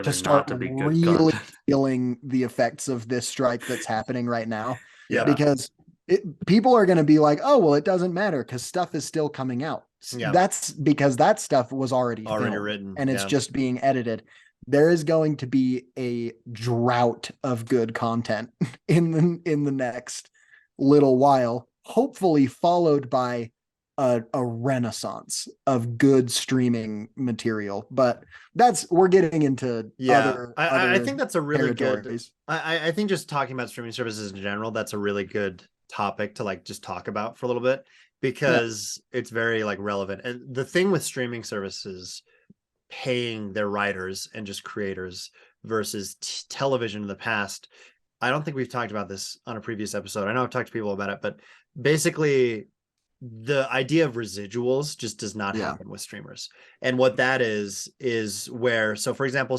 to start really feeling the effects of this strike that's happening right now. Yeah. Because people are going to be like, oh, well, it doesn't matter because stuff is still coming out. Yeah. That's because that stuff was already written and it's just being edited. There is going to be a drought of good content in the next little while, hopefully followed by a renaissance of good streaming material. But we're getting into other I think that's a really good I think just talking about streaming services in general, that's a really good topic to like just talk about for a little bit, because it's very like relevant. And the thing with streaming services paying their writers and just creators versus television in the past, I don't think we've talked about this on a previous episode. I know I've talked to people about it, but basically the idea of residuals just does not happen with streamers. And what that is where, so for example,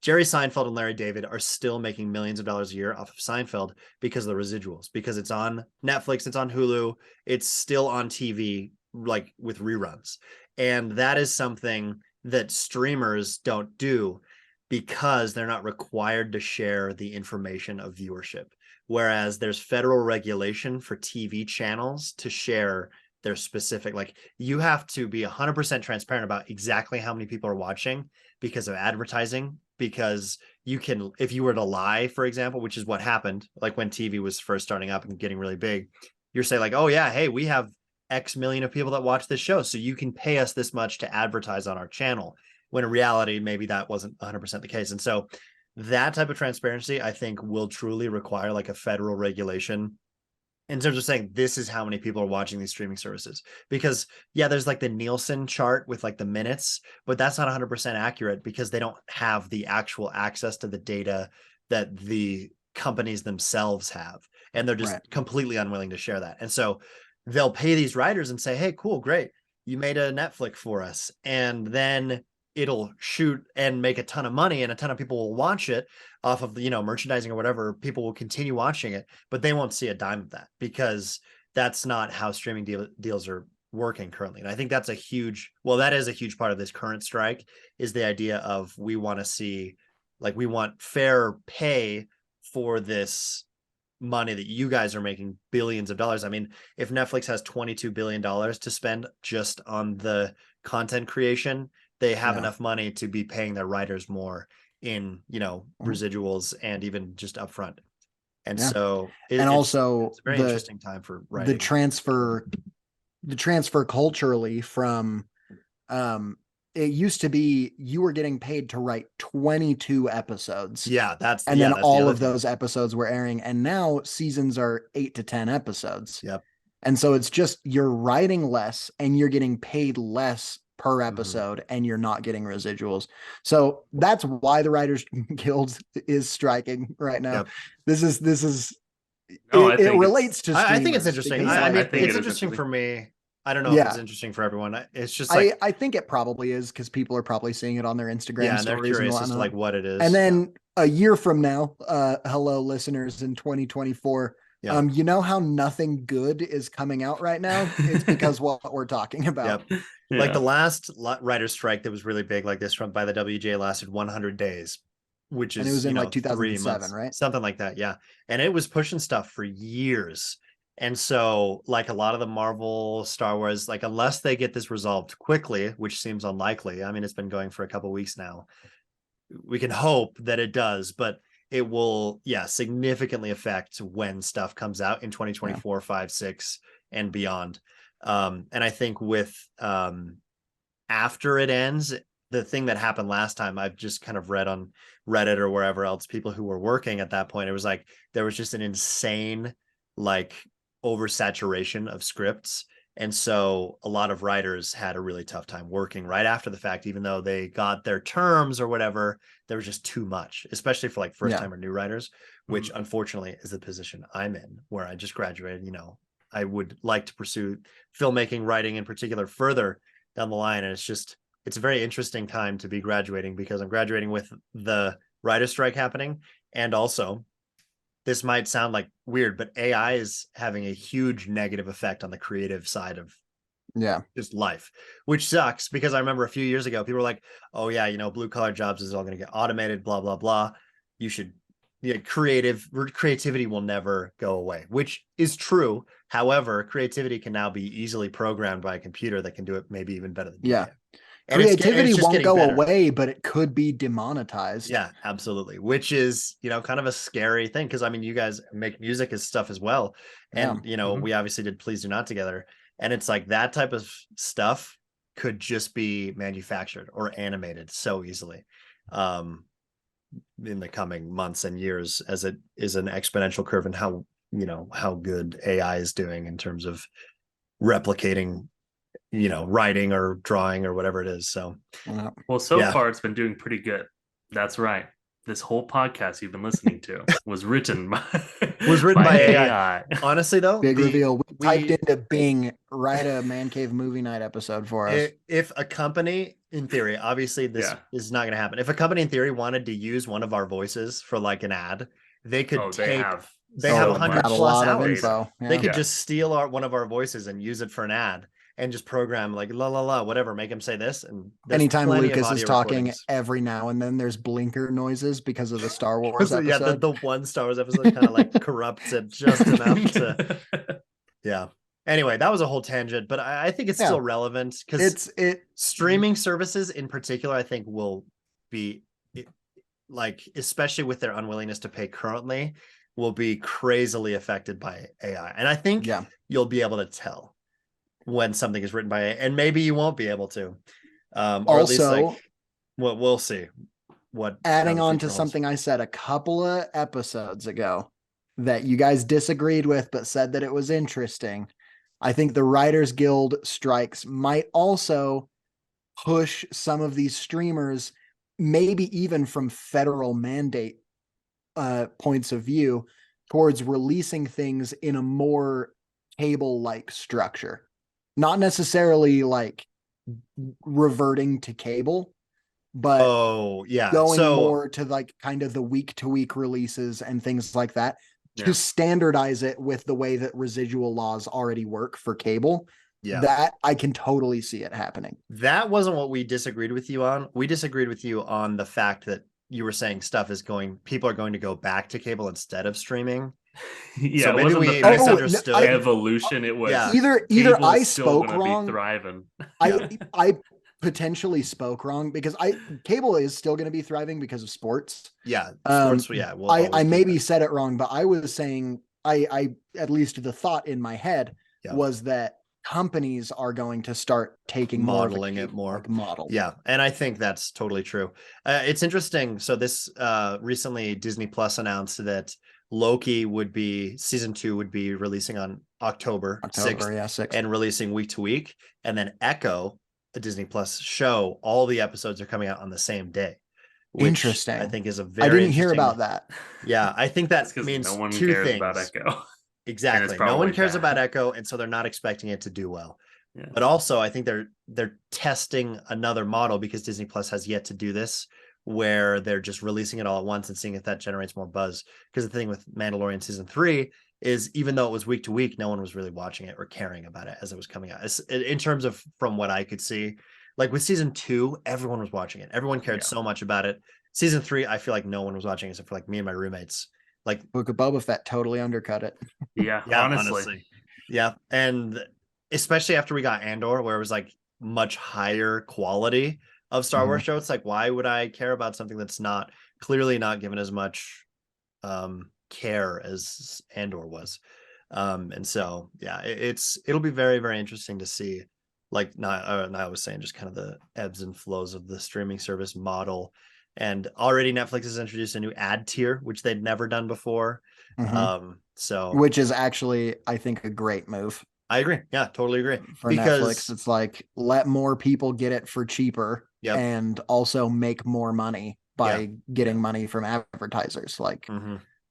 Jerry Seinfeld and Larry David are still making millions of dollars a year off of Seinfeld because of the residuals, because it's on Netflix, it's on Hulu, it's still on TV, like with reruns. And that is something that streamers don't do because they're not required to share the information of viewership. Whereas there's federal regulation for TV channels to share their specific, like you have to be 100% transparent about exactly how many people are watching because of advertising, because you can, if you were to lie, for example, which is what happened, like when TV was first starting up and getting really big, you're saying like, oh yeah, hey, we have X million of people that watch this show, so you can pay us this much to advertise on our channel, when in reality, maybe that wasn't 100% the case. And so that type of transparency, I think, will truly require like a federal regulation in terms of saying this is how many people are watching these streaming services. Because there's like the Nielsen chart with like the minutes, but that's not 100% accurate because they don't have the actual access to the data that the companies themselves have. And they're just completely unwilling to share that. And so they'll pay these writers and say, hey, cool, great, you made a Netflix for us. And then it'll shoot and make a ton of money and a ton of people will watch it off of the, merchandising or whatever. People will continue watching it, but they won't see a dime of that because that's not how streaming deals are working currently. And I think that's that is a huge part of this current strike, is the idea of we want to see, like, we want fair pay for this money that you guys are making billions of dollars. I mean, if Netflix has $22 billion to spend just on the content creation, they have enough money to be paying their writers more in, residuals and even just upfront. And so it's a very interesting time for writing. The transfer culturally from it used to be you were getting paid to write 22 episodes. That's all of those episodes were airing, and now seasons are 8 to 10 episodes. Yep. And so it's just you're writing less and you're getting paid less per episode, and you're not getting residuals. So that's why the Writers Guild is striking right now. Yep. This is it relates to I think it's interesting. I mean, it's interesting for me. I don't know if it's interesting for everyone. It's just like, I think it probably is, because people are probably seeing it on their Instagram and they're curious as to like what it is. And then a year from now, hello listeners in 2024, you know how nothing good is coming out right now? It's because what we're talking about. Yep. Like the last writer's strike that was really big like this by the WGA lasted 100 days, which is, and it was in like 2007, right? Something like that. Yeah. And it was pushing stuff for years. And so, like a lot of the Marvel, Star Wars, like unless they get this resolved quickly, which seems unlikely. I mean, it's been going for a couple weeks now. We can hope that it does, but it will, significantly affect when stuff comes out in 2024, 5, 6, and beyond. And I think with after it ends, the thing that happened last time, I've just kind of read on Reddit or wherever else, people who were working at that point, it was like there was just an insane like oversaturation of scripts. And so a lot of writers had a really tough time working right after the fact, even though they got their terms or whatever, there was just too much, especially for like first time or new writers, which unfortunately is the position I'm in, where I just graduated. You know, I would like to pursue filmmaking, writing in particular further down the line. And it's a very interesting time to be graduating, because I'm graduating with the writer strike happening. And also, this might sound like weird, but AI is having a huge negative effect on the creative side of just life, which sucks, because I remember a few years ago, people were like, oh yeah, you know, blue collar jobs is all going to get automated, blah, blah, blah. You should, creativity will never go away, which is true. However, creativity can now be easily programmed by a computer that can do it maybe even better than you can. And creativity won't go away, but it could be demonetized. Yeah, absolutely. Which is, kind of a scary thing, because I mean, you guys make music as stuff as well. And, we obviously did Please Do Not together. And it's like that type of stuff could just be manufactured or animated so easily in the coming months and years, as it is an exponential curve, and how good AI is doing in terms of replicating writing or drawing or whatever it is. So well, so far it's been doing pretty good. That's right. This whole podcast you've been listening to was written by AI. Honestly, though, big reveal. We typed into Bing, write a Man Cave Movie Night episode for us. If a company, in theory, obviously this is not going to happen. If a company in theory wanted to use one of our voices for like an ad, they could they have 100+ hours. They could just steal one of our voices and use it for an ad, and just program like la la la whatever, make him say this. And anytime Lucas is talking, every now and then there's blinker noises because of the Star Wars episode. The one Star Wars episode kind of like corrupts it just enough to anyway, that was a whole tangent, but I think it's still relevant, because streaming services in particular, I think, will be like, especially with their unwillingness to pay currently, will be crazily affected by AI. And I think you'll be able to tell when something is written by AI, and maybe you won't be able to. Or also, at least we'll see. Adding on to something I said a couple of episodes ago that you guys disagreed with, but said that it was interesting. I think the Writers Guild strikes might also push some of these streamers, maybe even from federal mandate points of view, towards releasing things in a more cable-like structure. Not necessarily like reverting to cable, but going more to like kind of the week-to-week releases and things like that, to standardize it with the way that residual laws already work for cable. That I can totally see it happening. That wasn't what we disagreed with you on. We disagreed with you on the fact that you were saying people are going to go back to cable instead of streaming. So maybe we misunderstood evolution. It was either I spoke wrong. Thriving. I potentially spoke wrong, because cable is still going to be thriving because of sports. Sports. I maybe said it wrong, but I was saying I at least the thought in my head was that companies are going to start taking modeling it more model. And I think that's totally true. It's interesting. So this recently Disney Plus announced that Loki season 2 would be releasing on October 6th, and releasing week to week. And then Echo, a Disney Plus show, all the episodes are coming out on the same day. Interesting. I think is a very. I didn't hear about that. Yeah, I think that means no one two cares things about Echo. Exactly. No one cares about Echo, and so they're not expecting it to do well. But also, I think they're testing another model, because Disney Plus has yet to do this, where they're just releasing it all at once and seeing if that generates more buzz. Because the thing with Mandalorian season 3 is, even though it was week to week, no one was really watching it or caring about it as it was coming out. In terms of, from what I could see, like with season 2, everyone was watching it. Everyone cared so much about it. Season 3, I feel like no one was watching, except for like me and my roommates. Like Book of Boba Fett totally undercut it. Yeah, honestly. Yeah. And especially after we got Andor, where it was like much higher quality of Star Wars show, it's like, why would I care about something that's not clearly not given as much care as Andor was? And so yeah, it'll be very, very interesting to see, like I was saying, just kind of the ebbs and flows of the streaming service model. And already Netflix has introduced a new ad tier, which they'd never done before. So which is actually, I think, a great move. I agree. Yeah, totally agree. For Netflix, it's like, let more people get it for cheaper and also make more money by getting money from advertisers. Like,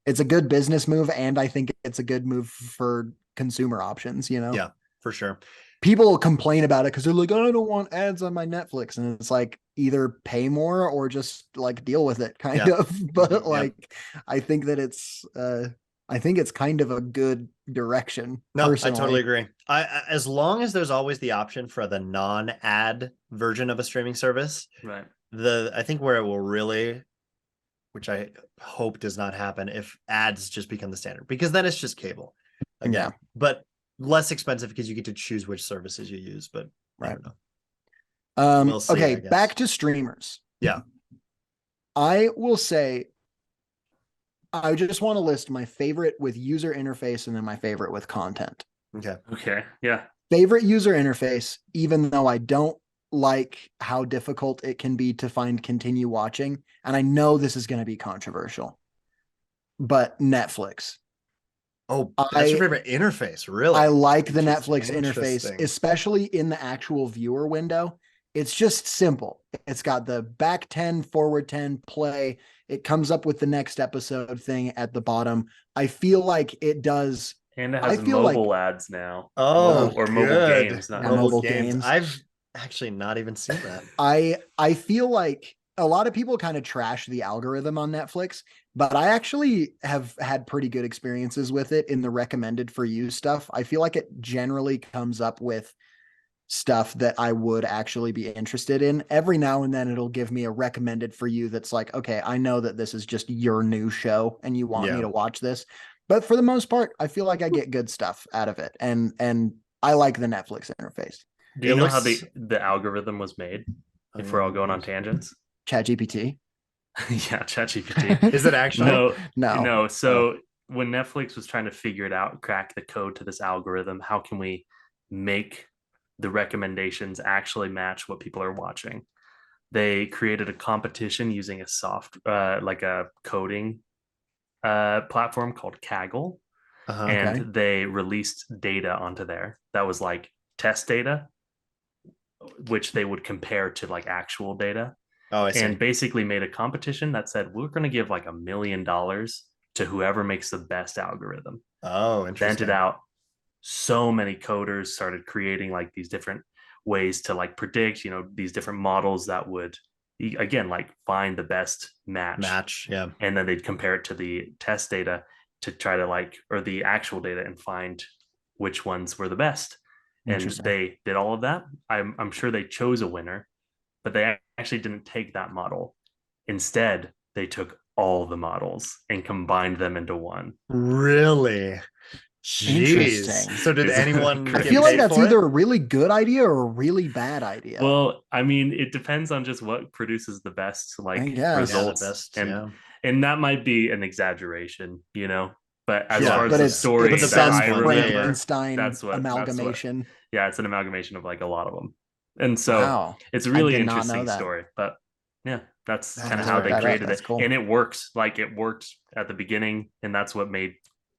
it's a good business move, and I think it's a good move for consumer options, you know? Yeah, for sure. People complain about it because they're like, I don't want ads on my Netflix. And it's like, either pay more or just like deal with it, kind of. But like, I think that it's kind of a good direction. No, personally. I totally agree. As long as there's always the option for the non-ad version of a streaming service, right? I think where it will really, which I hope does not happen, if ads just become the standard, because then it's just cable again, but less expensive because you get to choose which services you use. But I don't know. We'll see, okay, back to streamers. Yeah, I will say, I just want to list my favorite with user interface and then my favorite with content. Okay. Yeah. Favorite user interface, even though I don't like how difficult it can be to find continue watching. And I know this is going to be controversial, but Netflix. Oh, that's your favorite interface, really? I like the Netflix interface, especially in the actual viewer window. It's just simple. It's got the back 10, forward 10, play. It comes up with the next episode thing at the bottom. I feel like it does. And it has mobile ads now. Oh, or mobile games. Not mobile games. I've actually not even seen that. I feel like a lot of people kind of trash the algorithm on Netflix, but I actually have had pretty good experiences with it in the recommended for you stuff. I feel like it generally comes up with stuff that I would actually be interested in. Every now and then it'll give me a recommended for you that's like, okay, I know that this is just your new show and you want me to watch this. But for the most part, I feel like I get good stuff out of it. And I like the Netflix interface. Do you know how the algorithm was made? If we're all going on tangents. ChatGPT. Yeah, ChatGPT. Is it actually? No. So when Netflix was trying to figure it out, crack the code to this algorithm, how can we make the recommendations actually match what people are watching? They created a competition using a like a coding platform called Kaggle. And they released data onto there that was like test data, which they would compare to like actual data. Oh, I see. And basically made a competition that said, we're going to give like $1 million to whoever makes the best algorithm. Oh, interesting. Vented out. So many coders started creating like these different ways to like predict, these different models that would, again, like find the best match. Yeah. And then they'd compare it to the test data to try to or the actual data and find which ones were the best. And they did all of that. I'm sure they chose a winner, but they actually didn't take that model. Instead, they took all the models and combined them into one. Really? Interesting. So did anyone? I feel like that's either a really good idea or a really bad idea. Well, I mean, it depends on just what produces the best results. And that might be an exaggeration, But as far as the story, it's Frankenstein amalgamation. It's an amalgamation of like a lot of them. And so it's a really interesting story. But yeah, that's kind of how they created it. Cool. And it works. Like it worked at the beginning, and that's what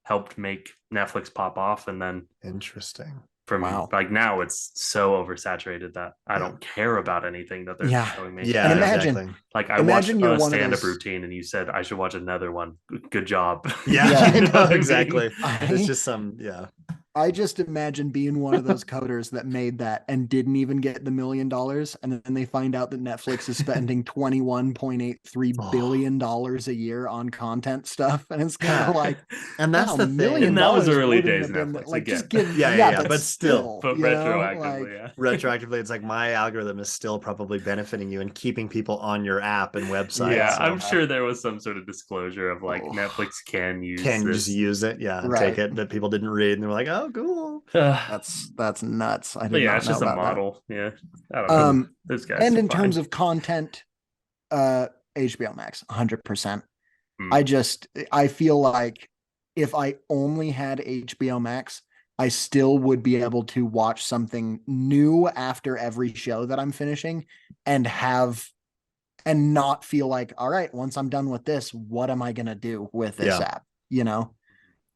helped make Netflix pop off. And then interesting. Like now it's so oversaturated that I don't care about anything that they're showing me. Yeah. And imagine like I watched a stand-up routine and you said I should watch another one. Good job. Yeah, exactly. It's just some I just imagine being one of those coders that made that and didn't even get the $1 million. And then they find out that Netflix is spending $21.83 billion a year on content stuff. And it's kind of like, and that's the $1 thing. million And that was early wouldn't days have been Netflix like, again. just give, yeah, but still, but retroactively, retroactively, it's like my algorithm is still probably benefiting you and keeping people on your app and website. Yeah, so. I'm sure there was some sort of disclosure of like Netflix can just use it, and take it that people didn't read, and they were like, "Oh, cool." That's nuts. I did not it's know just a about model. That. Yeah, I don't know. Those guys. And in terms of content, HBO Max, 100%. I feel like if I only had HBO Max, I still would be able to watch something new after every show that I'm finishing and not feel like, all right, once I'm done with this, what am I going to do with this app? You know,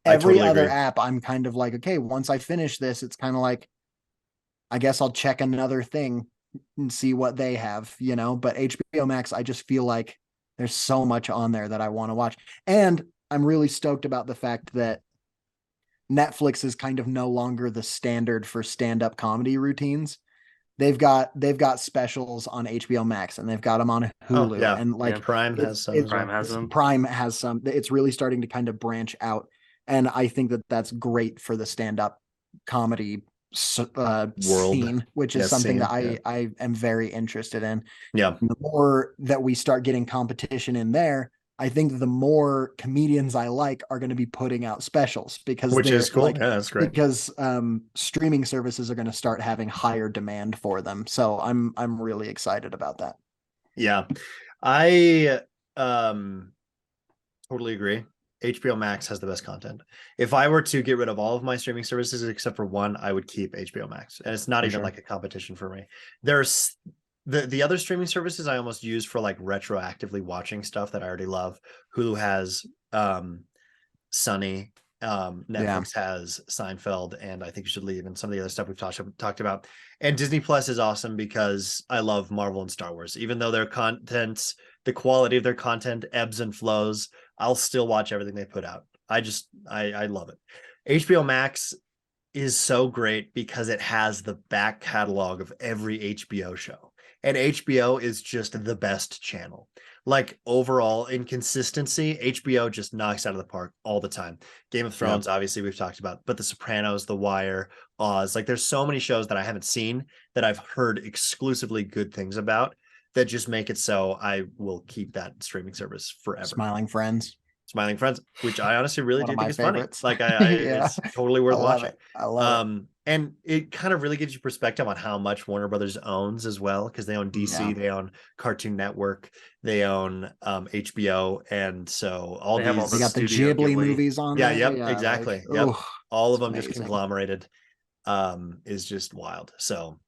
every totally other app, I'm kind of like, okay, once I finish this, it's kind of like, I guess I'll check another thing and see what they have, but HBO Max, I just feel like there's so much on there that I want to watch. And I'm really stoked about the fact that Netflix is kind of no longer the standard for stand-up comedy routines. They've got specials on HBO Max and they've got them on Hulu and like Prime has some. Prime has some. It's really starting to kind of branch out, and I think that that's great for the stand-up comedy scene, which is something that I am very interested in. Yeah, the more that we start getting competition in there, I think the more comedians I like are going to be putting out specials because which is cool. That's great because streaming services are going to start having higher demand for them. So I'm really excited about that. Yeah, I totally agree. HBO Max has the best content. If I were to get rid of all of my streaming services except for one, I would keep HBO Max, and it's not even like a competition for me. There's the other streaming services I almost use for like retroactively watching stuff that I already love. Hulu has Sunny, Netflix has Seinfeld, and I Think You Should Leave, and some of the other stuff we've talked about. And Disney Plus is awesome because I love Marvel and Star Wars. Even though their content, the quality of their content ebbs and flows, I'll still watch everything they put out. I love it. HBO Max is so great because it has the back catalog of every HBO show. And HBO is just the best channel. Like overall in consistency, HBO just knocks out of the park all the time. Game of Thrones, obviously we've talked about, but The Sopranos, The Wire, Oz, like there's so many shows that I haven't seen that I've heard exclusively good things about that just make it so I will keep that streaming service forever. Smiling Friends, which I honestly really do think is favorites. Funny. Like it's totally worth watching. I love it. And it kind of really gives you perspective on how much Warner Brothers owns as well, because they own DC, they own Cartoon Network, they own HBO, and so they got the Ghibli movies on there. Exactly. Like, all of them amazing. Just conglomerated. Is just wild. So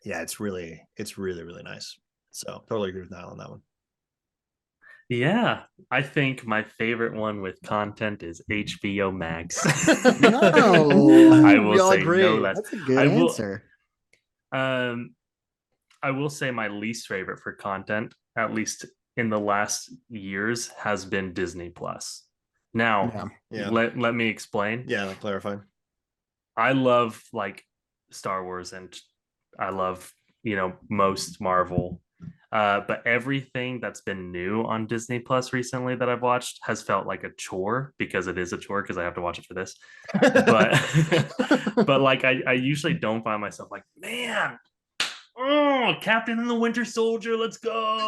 yeah, it's really nice. So totally agree with Niall on that one. Yeah, I think my favorite one with content is HBO Max. No, I will say agree. No less. That's a good answer. I will say my least favorite for content, at least in the last years, has been Disney Plus. Now, let me explain. Yeah, clarify. I love like Star Wars and I love, most Marvel. But everything that's been new on Disney Plus recently that I've watched has felt like a chore, because it is a chore because I have to watch it for this. But like I usually don't find myself like, man, Captain and the Winter Soldier, let's go.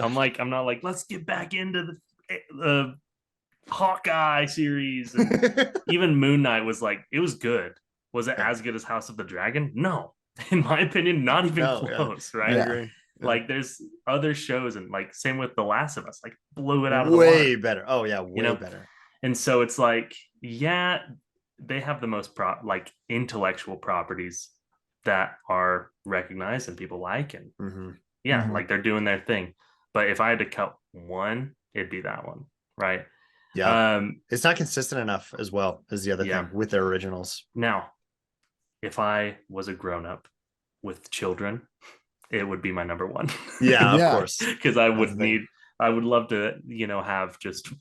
I'm not like, let's get back into the Hawkeye series. And even Moon Knight was like, it was good. Was it as good as House of the Dragon? No. In my opinion, not even close, right? I agree. Like there's other shows, and like same with The Last of Us, like blew it out of the way water. better. Oh yeah, way better. And so it's like, they have the most intellectual properties that are recognized and people like, and like they're doing their thing. But if I had to cut one, it'd be that one, right? Yeah. It's not consistent enough as well as the other thing with their originals. Now, if I was a grown-up with children, it would be my number one. Yeah, of course. Because I would love to, have just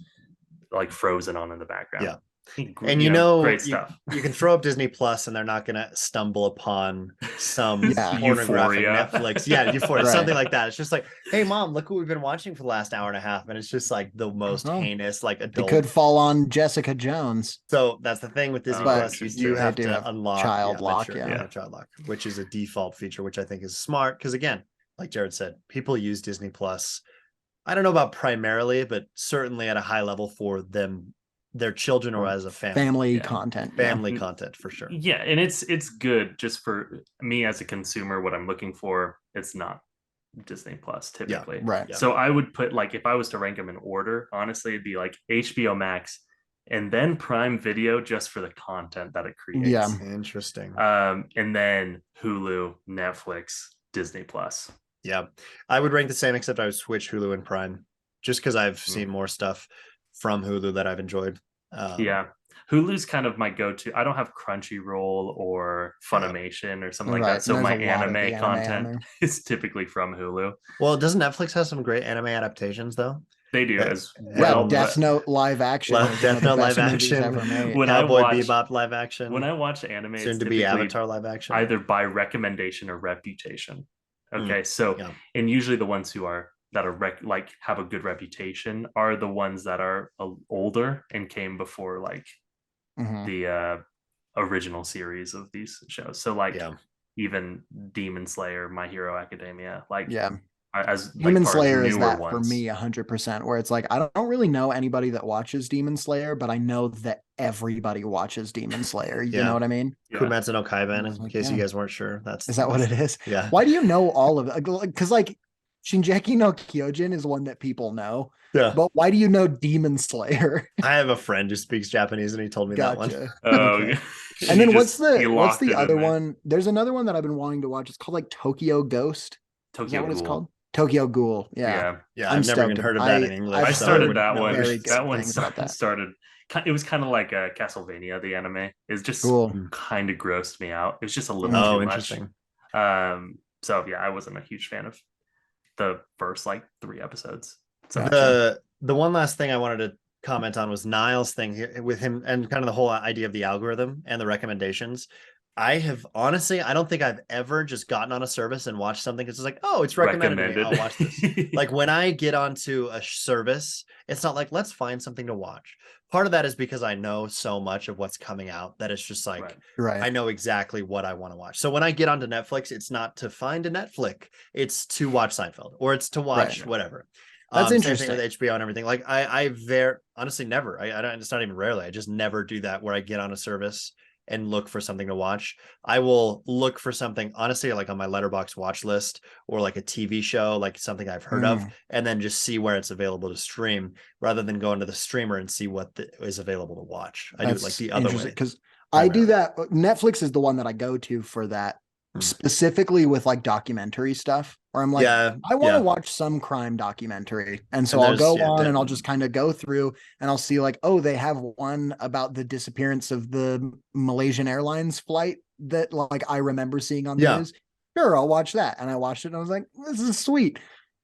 like Frozen on in the background. Yeah. And you know, great stuff. You can throw up Disney Plus and they're not going to stumble upon some pornographic Euphoria. Netflix. Yeah, Euphoria, Right. something like that. It's just like, hey, mom, look what we've been watching for the last hour and a half. And it's just like the most heinous, like It adult. could fall on Jessica Jones. So that's the thing with Disney Plus. You do have to unlock child lock, child lock, which is a default feature, which I think is smart. Because again, like Jared said, people use Disney Plus. I don't know about primarily, but certainly at a high level for them, their children, or as a family content, content for sure. Yeah, and it's good just for me as a consumer. What I'm looking for, it's not Disney Plus typically. Right. So I would put, like, if I was to rank them in order, honestly, it'd be like HBO Max and then Prime Video, just for the content that it creates. Yeah, interesting. And then Hulu, Netflix, Disney Plus. Yeah, I would rank the same, except I would switch Hulu and Prime just because I've seen more stuff from Hulu that I've enjoyed. Yeah, Hulu's kind of my go-to. I don't have Crunchyroll or Funimation or something like that, so my anime content is typically from Hulu. Well, doesn't Netflix have some great anime adaptations though? They do as well. Death Note live action. Death Note live action. Cowboy Bebop live action. When I watch anime, soon to be Avatar live action, either by recommendation or reputation. Okay, so and usually the ones who are that are like have a good reputation are the ones that are older and came before like the original series of these shows. So like even Demon Slayer, My Hero Academia, like as Demon Slayer is that ones. For me 100%, where it's like I don't really know anybody that watches Demon Slayer, but I know that everybody watches Demon Slayer. You know what I mean? Kumetsu no Kaiban, in case you guys weren't sure. Is that what it is? Yeah. Why do you know all of it? Because like Shingeki no Kyojin is one that people know. Yeah. But why do you know Demon Slayer? I have a friend who speaks Japanese and he told me that one. Okay. And then what's the other one? There's another one that I've been wanting to watch. It's called like Tokyo Ghost. Is that what it's called? Tokyo Ghoul. Yeah. I've never even heard of that in English. I started that one. That one started. It was kind of like a Castlevania. The anime is just kind of grossed me out. It was just a little too interesting. Much. So yeah, I wasn't a huge fan of the first like 3 episodes. So the one last thing I wanted to comment on was Niall's thing with him and kind of the whole idea of the algorithm and the recommendations. I have honestly, I don't think I've ever just gotten on a service and watched something. It's just like, oh, it's recommended. To me. I'll watch this. Like when I get onto a service, it's not like, let's find something to watch. Part of that is because I know so much of what's coming out that it's just like, I know exactly what I want to watch. So when I get onto Netflix, it's not to find a Netflix, it's to watch Seinfeld or it's to watch whatever. That's interesting. Same thing with HBO and everything. Like I very honestly never, I don't, it's not even rarely. I just never do that where I get on a service and look for something to watch. I will look for something, honestly, like on my Letterboxd watch list or like a TV show, like something I've heard of, and then just see where it's available to stream rather than go into the streamer and see what is available to watch. I do it like the other way. Because I do that. Netflix is the one that I go to for that, specifically with like documentary stuff, where I'm like, I want to watch some crime documentary. And so I'll go on and I'll just kind of go through and I'll see like, oh, they have one about the disappearance of the Malaysian Airlines flight that like I remember seeing on the news. Sure, I'll watch that. And I watched it and I was like, this is sweet.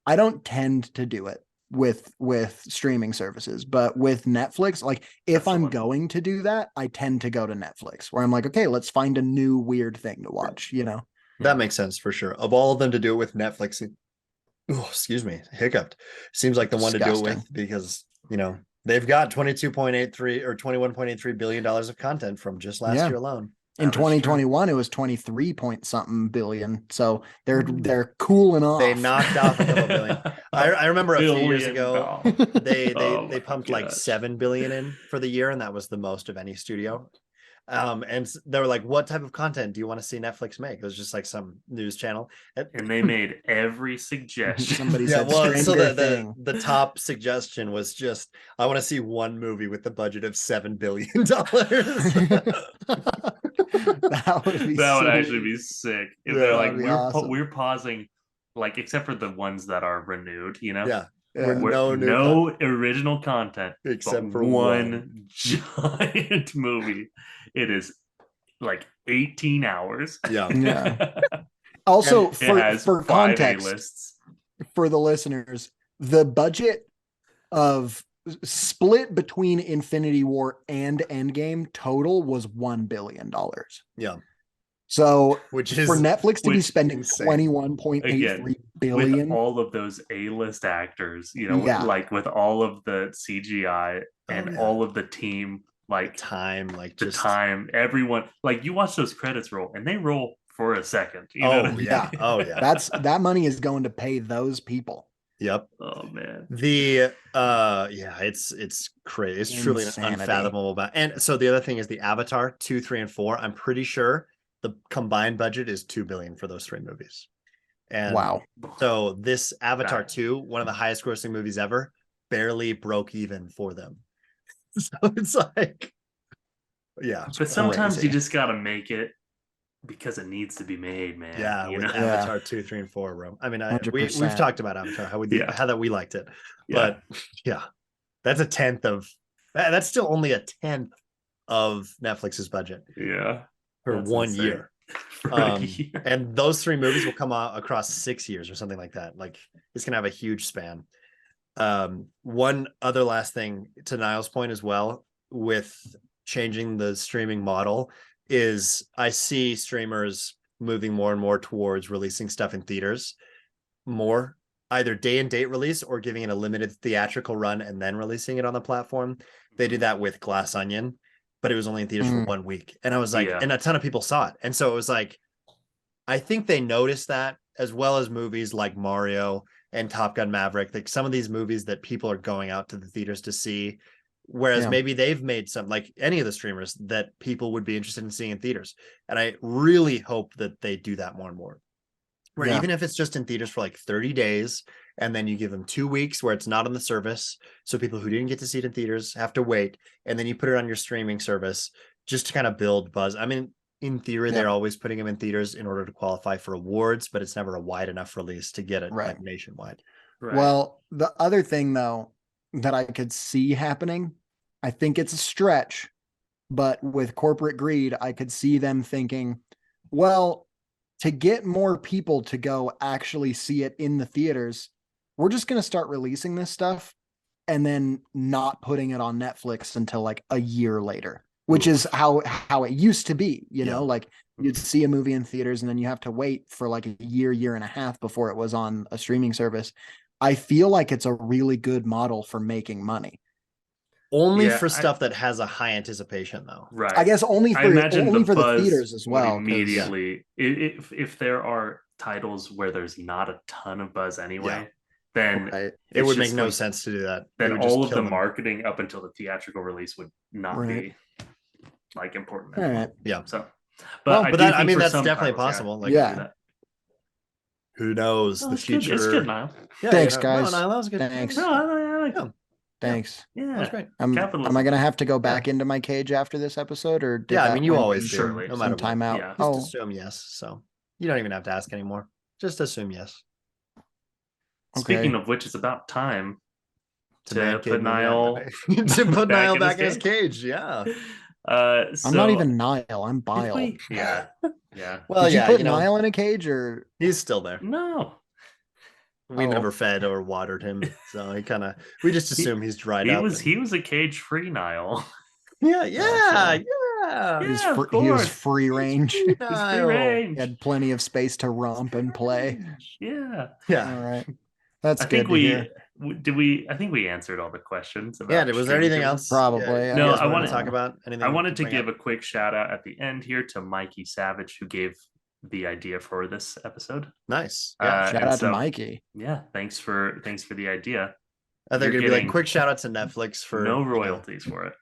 I don't tend to do it with streaming services, but with Netflix, like if I'm going to do that, I tend to go to Netflix where I'm like, okay, let's find a new weird thing to watch, you know? That makes sense for sure. Of all of them to do it with Netflix, excuse me, hiccuped. Seems like the one to do it with because, you know, they've got 22.83 or $21.83 billion of content from just last year alone. In 2021, it was 23 point something billion. So they're cooling off. They knocked off a couple billion. I remember a few years ago, they pumped like 7 billion in for the year, and that was the most of any studio. And they were like, what type of content do you want to see Netflix make? It was just like some news channel. And they made every suggestion. Somebody said so the top suggestion was just, I want to see one movie with the budget of $7 billion. That would actually be sick. If they're like, we're pausing, like, except for the ones that are renewed, you know? Yeah. No original content except for one giant movie. It is like 18 hours. Yeah. Also, for context, for the listeners, the budget of split between Infinity War and Endgame total was $1 billion. Yeah. So which is for Netflix to be spending insane. 21.83 billion with all of those A-list actors, Yeah. like with all of the CGI and all of the team, like time, like the just time, everyone, like you watch those credits roll and they roll for a second. You know oh what I mean? yeah, oh yeah. that money is going to pay those people. Yep. Oh man. The yeah, it's crazy. It's truly unfathomable. And so the other thing is the Avatar 2, 3, and 4. I'm pretty sure the combined budget is 2 billion for those 3 movies. And wow. So this Avatar 2, one of the highest grossing movies ever, barely broke even for them. So it's like, yeah. But sometimes you just gotta make it because it needs to be made, man. Yeah, with Avatar 2, 3, and 4, bro. I mean, we've talked about Avatar, how that we liked it. But yeah, that's a tenth of that's still only a tenth of Netflix's budget. Yeah. For 1 year. And those 3 movies will come out across 6 years or something like that. Like it's gonna have a huge span. One other last thing to Niall's point as well, with changing the streaming model, is I see streamers moving more and more towards releasing stuff in theaters more, either day and date release or giving it a limited theatrical run and then releasing it on the platform. They did that with Glass Onion, but it was only in theaters for 1 week. And I was like, and a ton of people saw it. And so it was like, I think they noticed that, as well as movies like Mario and Top Gun Maverick, like some of these movies that people are going out to the theaters to see, whereas maybe they've made some, like any of the streamers, that people would be interested in seeing in theaters. And I really hope that they do that more and more, where even if it's just in theaters for like 30 days, and then you give them 2 weeks where it's not on the service, so people who didn't get to see it in theaters have to wait, and then you put it on your streaming service just to kind of build buzz. I mean, in theory, they're always putting them in theaters in order to qualify for awards, but it's never a wide enough release to get it like nationwide. Well, the other thing though that I could see happening, I think it's a stretch, but with corporate greed, I could see them thinking, well, to get more people to go actually see it in the theaters, we're just going to start releasing this stuff and then not putting it on Netflix until like a year later, which is how it used to be, you know, like you'd see a movie in theaters and then you have to wait for like a year and a half before it was on a streaming service. I feel like it's a really good model for making money. Only for stuff that has a high anticipation, though. Right. I guess only for the theaters as well. Immediately, if there are titles where there's not a ton of buzz anyway, then it would make no sense to do that. Then all of the marketing up until the theatrical release would not be like important. All right. Yeah. So, but I mean, that's definitely possible. Like, who knows the future? It's good, Niall. Yeah, thanks, guys. No, that was good. Thanks. Thanks. Yeah. That's great. Am I going to have to go back into my cage after this episode, or I mean, you always do. No matter what. Time out. Yeah. Just assume yes. So you don't even have to ask anymore. Just assume yes. Speaking of which, it's about time to put Niall back in his cage. Yeah. I'm not even Niall. I'm Bile. Yeah. Well, did you put Niall in a cage, or he's still there? No. We never fed or watered him, so we just assume he's dried up. He was a cage-free Niall. Yeah. He was free range. He had plenty of space to romp and play. Yeah. All right. That's good. I think we answered all the questions. Was there anything else? Probably. No, I want to talk about anything. I wanted to give a quick shout out at the end here to Mikey Savage, who gave the idea for this episode. Nice. Shout out to Mikey. Yeah, thanks for the idea. I think it'd be like quick shout out to Netflix for no royalties for it.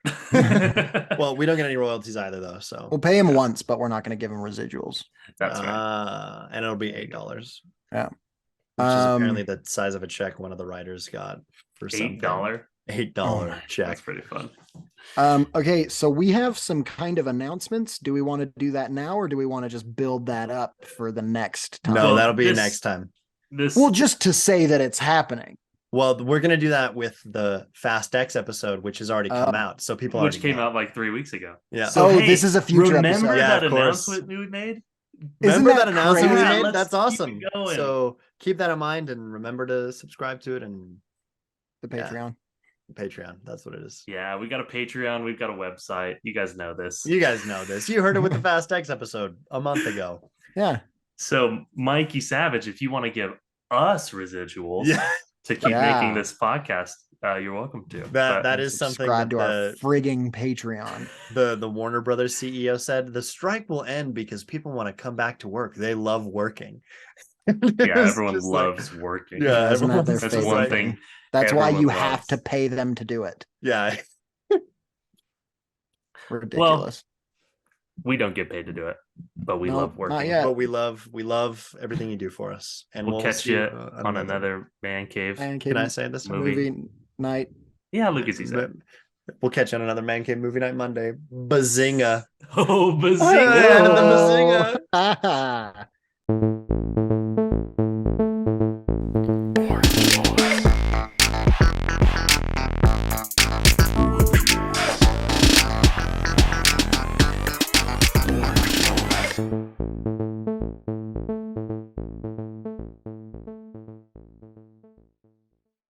Well, we don't get any royalties either, though. So we'll pay him once, but we're not going to give him residuals. That's right. And it'll be $8. Yeah. Which is apparently the size of a check one of the writers got for something. $8 check. That's pretty fun. Okay, so we have some kind of announcements. Do we want to do that now, or do we want to just build that up for the next time? No, that'll be next time. Well, just to say that it's happening. Well, we're gonna do that with the Fast X episode, which has already come out. So people came out like 3 weeks ago. Yeah. So this is a future episode. Remember that announcement we made? Remember that announcement we made? That's awesome. So keep that in mind and remember to subscribe to it and the Patreon. Patreon. That's what it is. Yeah, we got a Patreon. We've got a website. You guys know this. You guys know this. You heard it with the Fast X episode a month ago. Yeah. So, Mikey Savage, if you want to give us residuals to keep making this podcast, you're welcome to. That is something. Subscribe to our frigging Patreon. The Warner Brothers CEO said the strike will end because people want to come back to work. They love working. Yeah, everyone loves working. Yeah, that's one thing. That's why you have to pay them to do it. Yeah. Ridiculous. Well, we don't get paid to do it, but we love working. Not yet. But we love everything you do for us. And we'll catch you on another Man Cave. Can I say this? Movie night. Yeah, Lucas, he said. We'll catch you on another Man Cave movie night Monday. Bazinga. Oh, bazinga. Bazinga. Thank you.